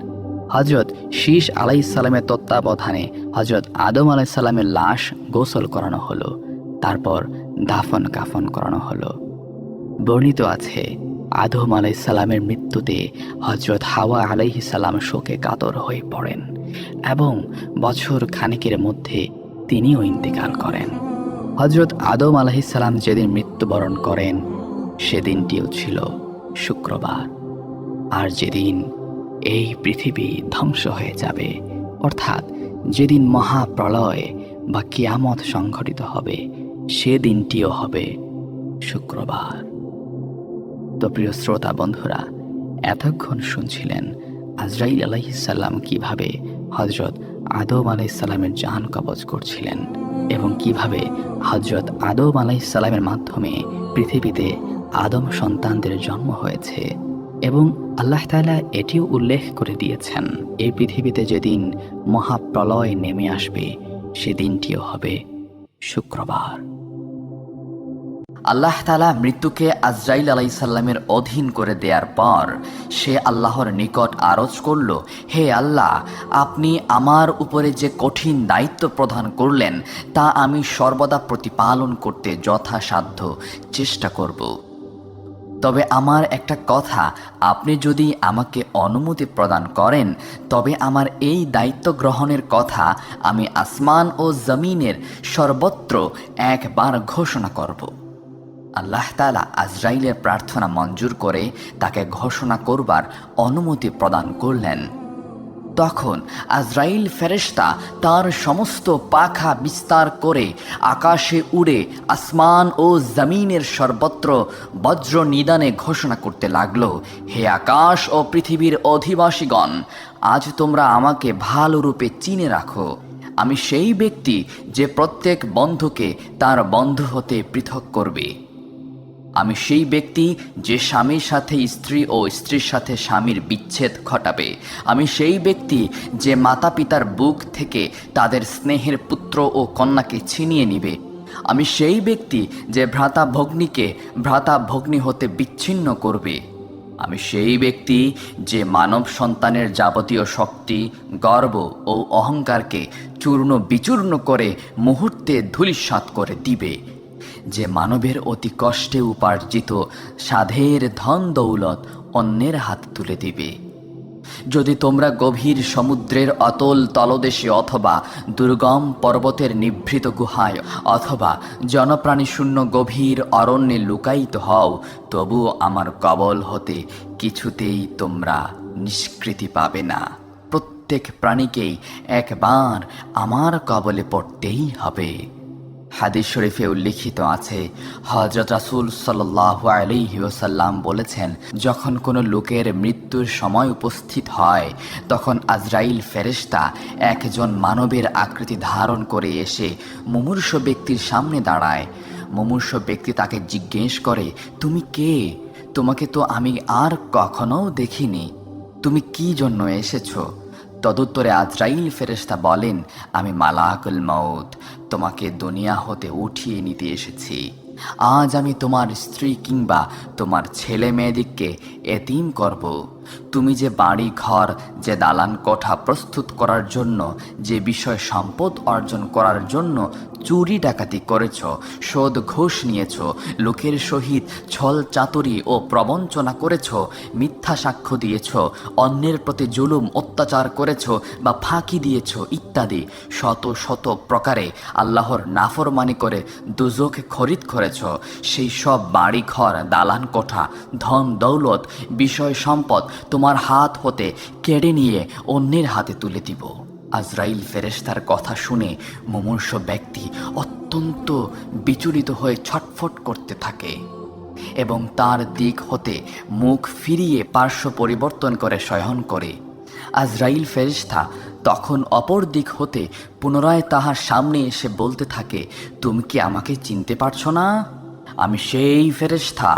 হজরত শীশ আলাইহিসসালামের তত্ত্বাবধানে হজরত আদম আলাইহিসসালামের লাশ গোসল করানো হলো, তারপর দাফন কাফন করানো হলো। বর্ণিত আছে, আদম আলাইহিসসালামের মৃত্যুতে হজরত হাওয়া আলাইহিসসালাম শোকে কাতর হয়ে পড়েন এবং বছর খানেকের মধ্যে তিনিও ইন্তেকাল করেন। হজরত আদম আলাইহিসসালাম যেদিন মৃত্যুবরণ করেন সেদিনটিও ছিল শুক্রবার। আর যেদিন এই পৃথিবী ধ্বংস হয়ে যাবে, অর্থাৎ যেদিন মহাপ্রলয় বা কিয়ামত সংঘটিত হবে, সেদিনটিও হবে শুক্রবার। তো প্রিয় শ্রোতা বন্ধুরা, এতক্ষণ শুনছিলেন আজরাইল আলাইহিসসালাম কিভাবে হজরত আদম আলাইহিসসালামের জান কবজ করছিলেন এবং কিভাবে হজরত আদম আলাইহিসসালামের মাধ্যমে পৃথিবীতে আদম সন্তানদের জন্ম হয়েছে। এবং আল্লাহ তাআলা এটিও উল্লেখ করে দিয়েছেন, এই পৃথিবীতে যেদিন মহাপ্রলয় নেমে আসবে সেদিনটিও হবে শুক্রবার। আল্লাহ তাআলা মৃত্যুকে আজরাইল আলাইহিসসালামের অধীন করে দেওয়ার পর সে আল্লাহর নিকট আরজ করল, হে আল্লাহ, আপনি আমার উপরে যে কঠিন দায়িত্ব প্রদান করলেন তা আমি সর্বদা প্রতিপালন করতে যথাসাধ্য চেষ্টা করব। তবে আমার একটা কথা, আপনি যদি আমাকে অনুমতি প্রদান করেন তবে আমার এই দায়িত্ব গ্রহণের কথা আমি আসমান ও জমিনের সর্বত্র একবার ঘোষণা করব। আল্লাহ তাআলা আজরাইলের প্রার্থনা মঞ্জুর করে তাকে ঘোষণা করবার অনুমতি প্রদান করলেন। তখন আজরাইল ফেরেশতা তার সমস্ত পাখা বিস্তার করে আকাশে উড়ে আসমান ও জমিনের সর্বত্র বজ্র নিদানে ঘোষণা করতে লাগলো, হে আকাশ ও পৃথিবীর অধিবাসীগণ, আজ তোমরা আমাকে ভালোরূপে চিনে রাখো। আমি সেই ব্যক্তি যে প্রত্যেক বন্ধুকে তার বন্ধু হতে পৃথক করবে। আমি সেই ব্যক্তি যে স্বামীর সাথে স্ত্রী ও স্ত্রীর সাথে স্বামীর বিচ্ছেদ ঘটাবে। আমি সেই ব্যক্তি যে মাতা পিতার বুক থেকে তাদের স্নেহের পুত্র ও কন্যাকে ছিনিয়ে নিবে। আমি সেই ব্যক্তি যে ভ্রাতা ভগ্নীকে ভ্রাতা ভগ্নী হতে বিচ্ছিন্ন করবে। আমি সেই ব্যক্তি যে মানব সন্তানের যাবতীয় শক্তি, গর্ব ও অহংকারকে চূর্ণ বিচূর্ণ করে মুহূর্তে ধূলিসাৎ করে দিবে, যে মানবের অতি কষ্টে উপার্জিত সাধের ধন দৌলত অন্যের হাত তুলে দিবে। যদি তোমরা গভীর সমুদ্রের অতল তলদেশে অথবা দুর্গম পর্বতের নিভৃত গুহায় অথবা জনপ্রাণী শূন্য গভীর অরণ্যে লুকায়িত হও, তবুও আমার কবল হতে কিছুতেই তোমরা নিষ্কৃতি পাবে না। প্রত্যেক প্রাণীকেই একবার আমার কবলে পড়তেই হবে। হাদিস শরীফে উল্লিখিত আছে, হযরত রাসূল সাল্লাল্লাহু আলাইহি ওয়াসাল্লাম বলেছেন, যখন কোনো লোকের মৃত্যুর সময় উপস্থিত হয় তখন আজরাইল ফেরেশতা একজন মানবের আকৃতি ধারণ করে এসে মুমূর্ষু ব্যক্তির সামনে দাঁড়ায়। মুমূর্ষু ব্যক্তি তাকে জিজ্ঞেস করে, তুমি কে? তোমাকে তো আমি আর কখনো দেখিনি, তুমি কি জন্য এসেছো? তদুত্তরে আজরাইল ফেরেশতা বলেন, আমি মালাকুল মউত, তোমাকে দুনিয়া হতে উঠিয়ে নিতে এসেছি। আজ আমি তোমার স্ত্রী কিংবা তোমার ছেলে মেয়েদিকে এতিম করব। তুমি যে বাড়ি ঘর, যে দালান কোঠা প্রস্তুত করার জন্য, যে বিষয় সম্পদ অর্জন করার জন্য চুরি ডাকাতি করেছ, শোধ ঘুষ নিয়েছ, লোকের সহিত ছল চাতুরি ও প্রবঞ্চনা করেছ, মিথ্যা সাক্ষ্য দিয়েছ, অন্যের প্রতি জুলুম অত্যাচার করেছ বা ফাঁকি দিয়েছ ইত্যাদি শত শত প্রকারে আল্লাহর নাফরমানি করে দুজকে খরিদ করেছ, সেই সব বাড়ি ঘর, দালান কোঠা, ধন দৌলত, বিষয় সম্পদ তোমার হাত হতে কেড়ে নিয়ে অন্যের হাতে তুলে দিব। আজরাইল ফেরেশতার কথা শুনে মুমূর্ষু ব্যক্তি অত্যন্ত বিচলিত হয়ে ছটফট করতে থাকে এবং তার দিক হতে মুখ ফিরিয়ে পার্শ্ব পরিবর্তন করে শয়ন করে। আজরাইল ফেরেশতা তখন অপর দিক হতে পুনরায় তাহার সামনে এসে বলতে থাকে, তুমি কি আমাকে চিনতে পারছো না? আমি সেই ফেরেশতা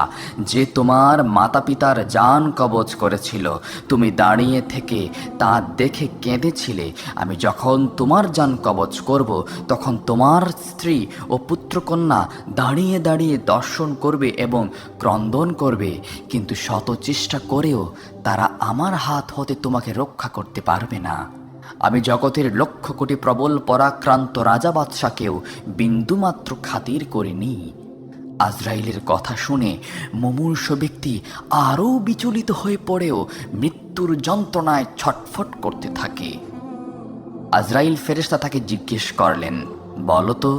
যে তোমার মাতা পিতার জান কবজ করেছিল। তুমি দাঁড়িয়ে থেকে তা দেখে কেঁদেছিলে। আমি যখন তোমার জান কবজ করব, তখন তোমার স্ত্রী ও পুত্রকন্যা দাঁড়িয়ে দাঁড়িয়ে দর্শন করবে এবং ক্রন্দন করবে, কিন্তু শত চেষ্টা করেও তারা আমার হাত হতে তোমাকে রক্ষা করতে পারবে না। আমি জগতের লক্ষ কোটি প্রবল পরাক্রান্ত রাজা বাদশাকেও বিন্দুমাত্র খাতির করিনি। আজরাইলের কথা শুনে মুমূর্ষু ব্যক্তি আরও বিচলিত হয়ে পড়েও মৃত্যুর যন্ত্রণায় ছটফট করতে থাকে। আজরাইল ফেরেশতা তাকে জিজ্ঞেস করলেন, বলো তো,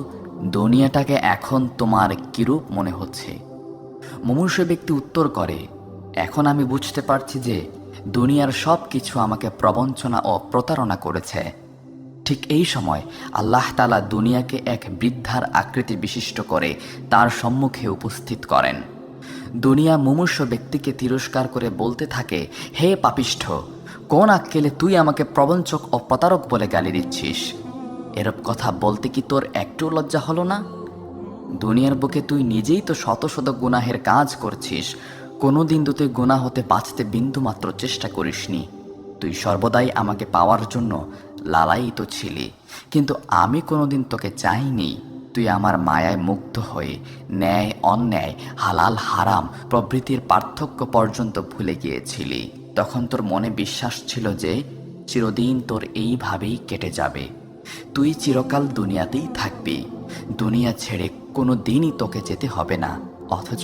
দুনিয়াটাকে এখন তোমার কিরূপ মনে হচ্ছে? মুমূর্ষু ব্যক্তি উত্তর করে, এখন আমি বুঝতে পারছি যে দুনিয়ার সব কিছু আমাকে প্রবঞ্চনা ও প্রতারণা করেছে। ঠিক এই সময় আল্লাহ তাআলা দুনিয়াকে এক বৃদ্ধার আকৃতি বিশিষ্ট করে তার সম্মুখে উপস্থিত করেন। দুনিয়া মুমূর্ষু ব্যক্তিকে তিরস্কার করে বলতে থাকে, হে পাপিষ্ঠ, কোন আক্কেলে তুই আমাকে প্রবঞ্চক ও প্রতারক বলে গালি দিচ্ছিস? এরূপ কথা বলতে কি তোর একটু লজ্জা হলো না? দুনিয়ার বুকে তুই নিজেই তো শত শত গুনাহের কাজ করছিস, কোনোদিন তো তুই গুনাহ হতে বাঁচতে বিন্দুমাত্র চেষ্টা করিসনি। তুই সর্বদাই আমাকে পাওয়ার জন্য লালায়িত ছিলি, কিন্তু আমি কোনোদিন তোকে চাইনি। তুই আমার মায়ায় মুগ্ধ হয়ে ন্যায় অন্যায়, হালাল হারাম প্রভৃতির পার্থক্য পর্যন্ত ভুলে গিয়েছিলি। তখন তোর মনে বিশ্বাস ছিল যে চিরদিন তোর এইভাবেই কেটে যাবে, তুই চিরকাল দুনিয়াতেই থাকবি, দুনিয়া ছেড়ে কোনো দিনই তোকে যেতে হবে না। অথচ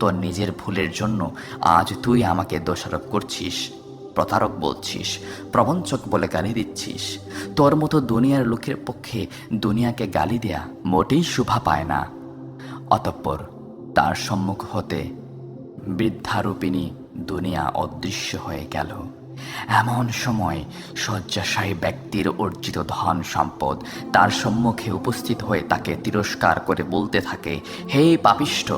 তোর নিজের ভুলের জন্য আজ তুই আমাকে দোষারোপ করছিস, প্রতারক বলছিস, প্রবঞ্চক বলে গালি দিচ্ছিস। তোর মতো দুনিয়ার লোকের পক্ষে দুনিয়াকে গালি দেয়া মোটেই শোভা পায় না। অতঃপর তার সম্মুখ হতে বৃদ্ধারূপিণী দুনিয়া অদৃশ্য হয়ে গেল। এমন সময় শয্যাশায়ী ব্যক্তির অর্জিত ধন সম্পদ তার সম্মুখে উপস্থিত হয়ে তাকে তিরস্কার করে বলতে থাকে, হে পাপিষ্ঠ,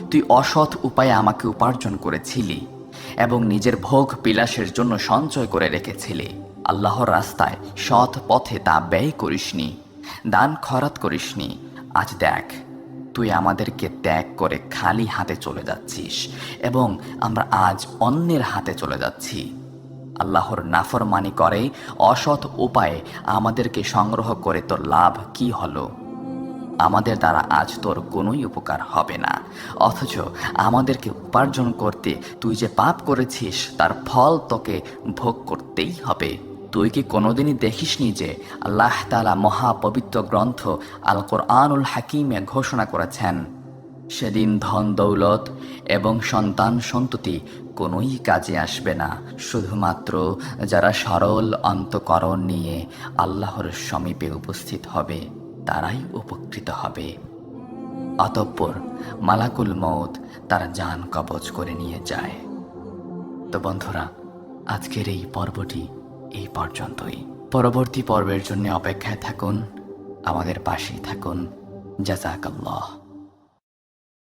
তুই অসৎ উপায়ে আমাকে উপার্জন করেছিলি এবং নিজের ভোগ বিলাসের জন্য সঞ্চয় করে রেখেছিলি। আল্লাহর রাস্তায় সৎ পথে তা ব্যয় করিসনি, দান খয়রাত করিসনি। আজ দেখ, তুই আমাদেরকে ত্যাগ করে খালি হাতে চলে যাচ্ছিস এবং আমরা আজ অন্যের হাতে চলে যাচ্ছি। আল্লাহর নাফরমানি করে অসৎ উপায়ে আমাদেরকে সংগ্রহ করে তোর লাভ কি হলো? আমাদের দ্বারা আজ তোর কোনোই উপকার হবে না, অথচ আমাদেরকে উপার্জন করতে তুই যে পাপ করেছিস তার ফল তোকে ভোগ করতেই হবে। তুই কি কোনোদিনই দেখিসনি যে আল্লাহ তাআলা মহাপবিত্র গ্রন্থ আল কোরআনুল হাকিমে ঘোষণা করেছেন, সেদিন ধন দৌলত এবং সন্তান সন্ততি কোনোই কাজে আসবে না, শুধুমাত্র যারা সরল অন্তঃকরণ নিয়ে আল্লাহর সমীপে উপস্থিত হবে তারাই উপকৃত হবে। অতঃপর মালাকুল মউত তার জান কবজ করে নিয়ে যায়। তো বন্ধুরা, আজকের এই পর্বটি এই পর্যন্তই। পরবর্তী পর্বের জন্য অপেক্ষায় থাকুন, আমাদের পাশেই থাকুন। জাযাকাল্লাহ।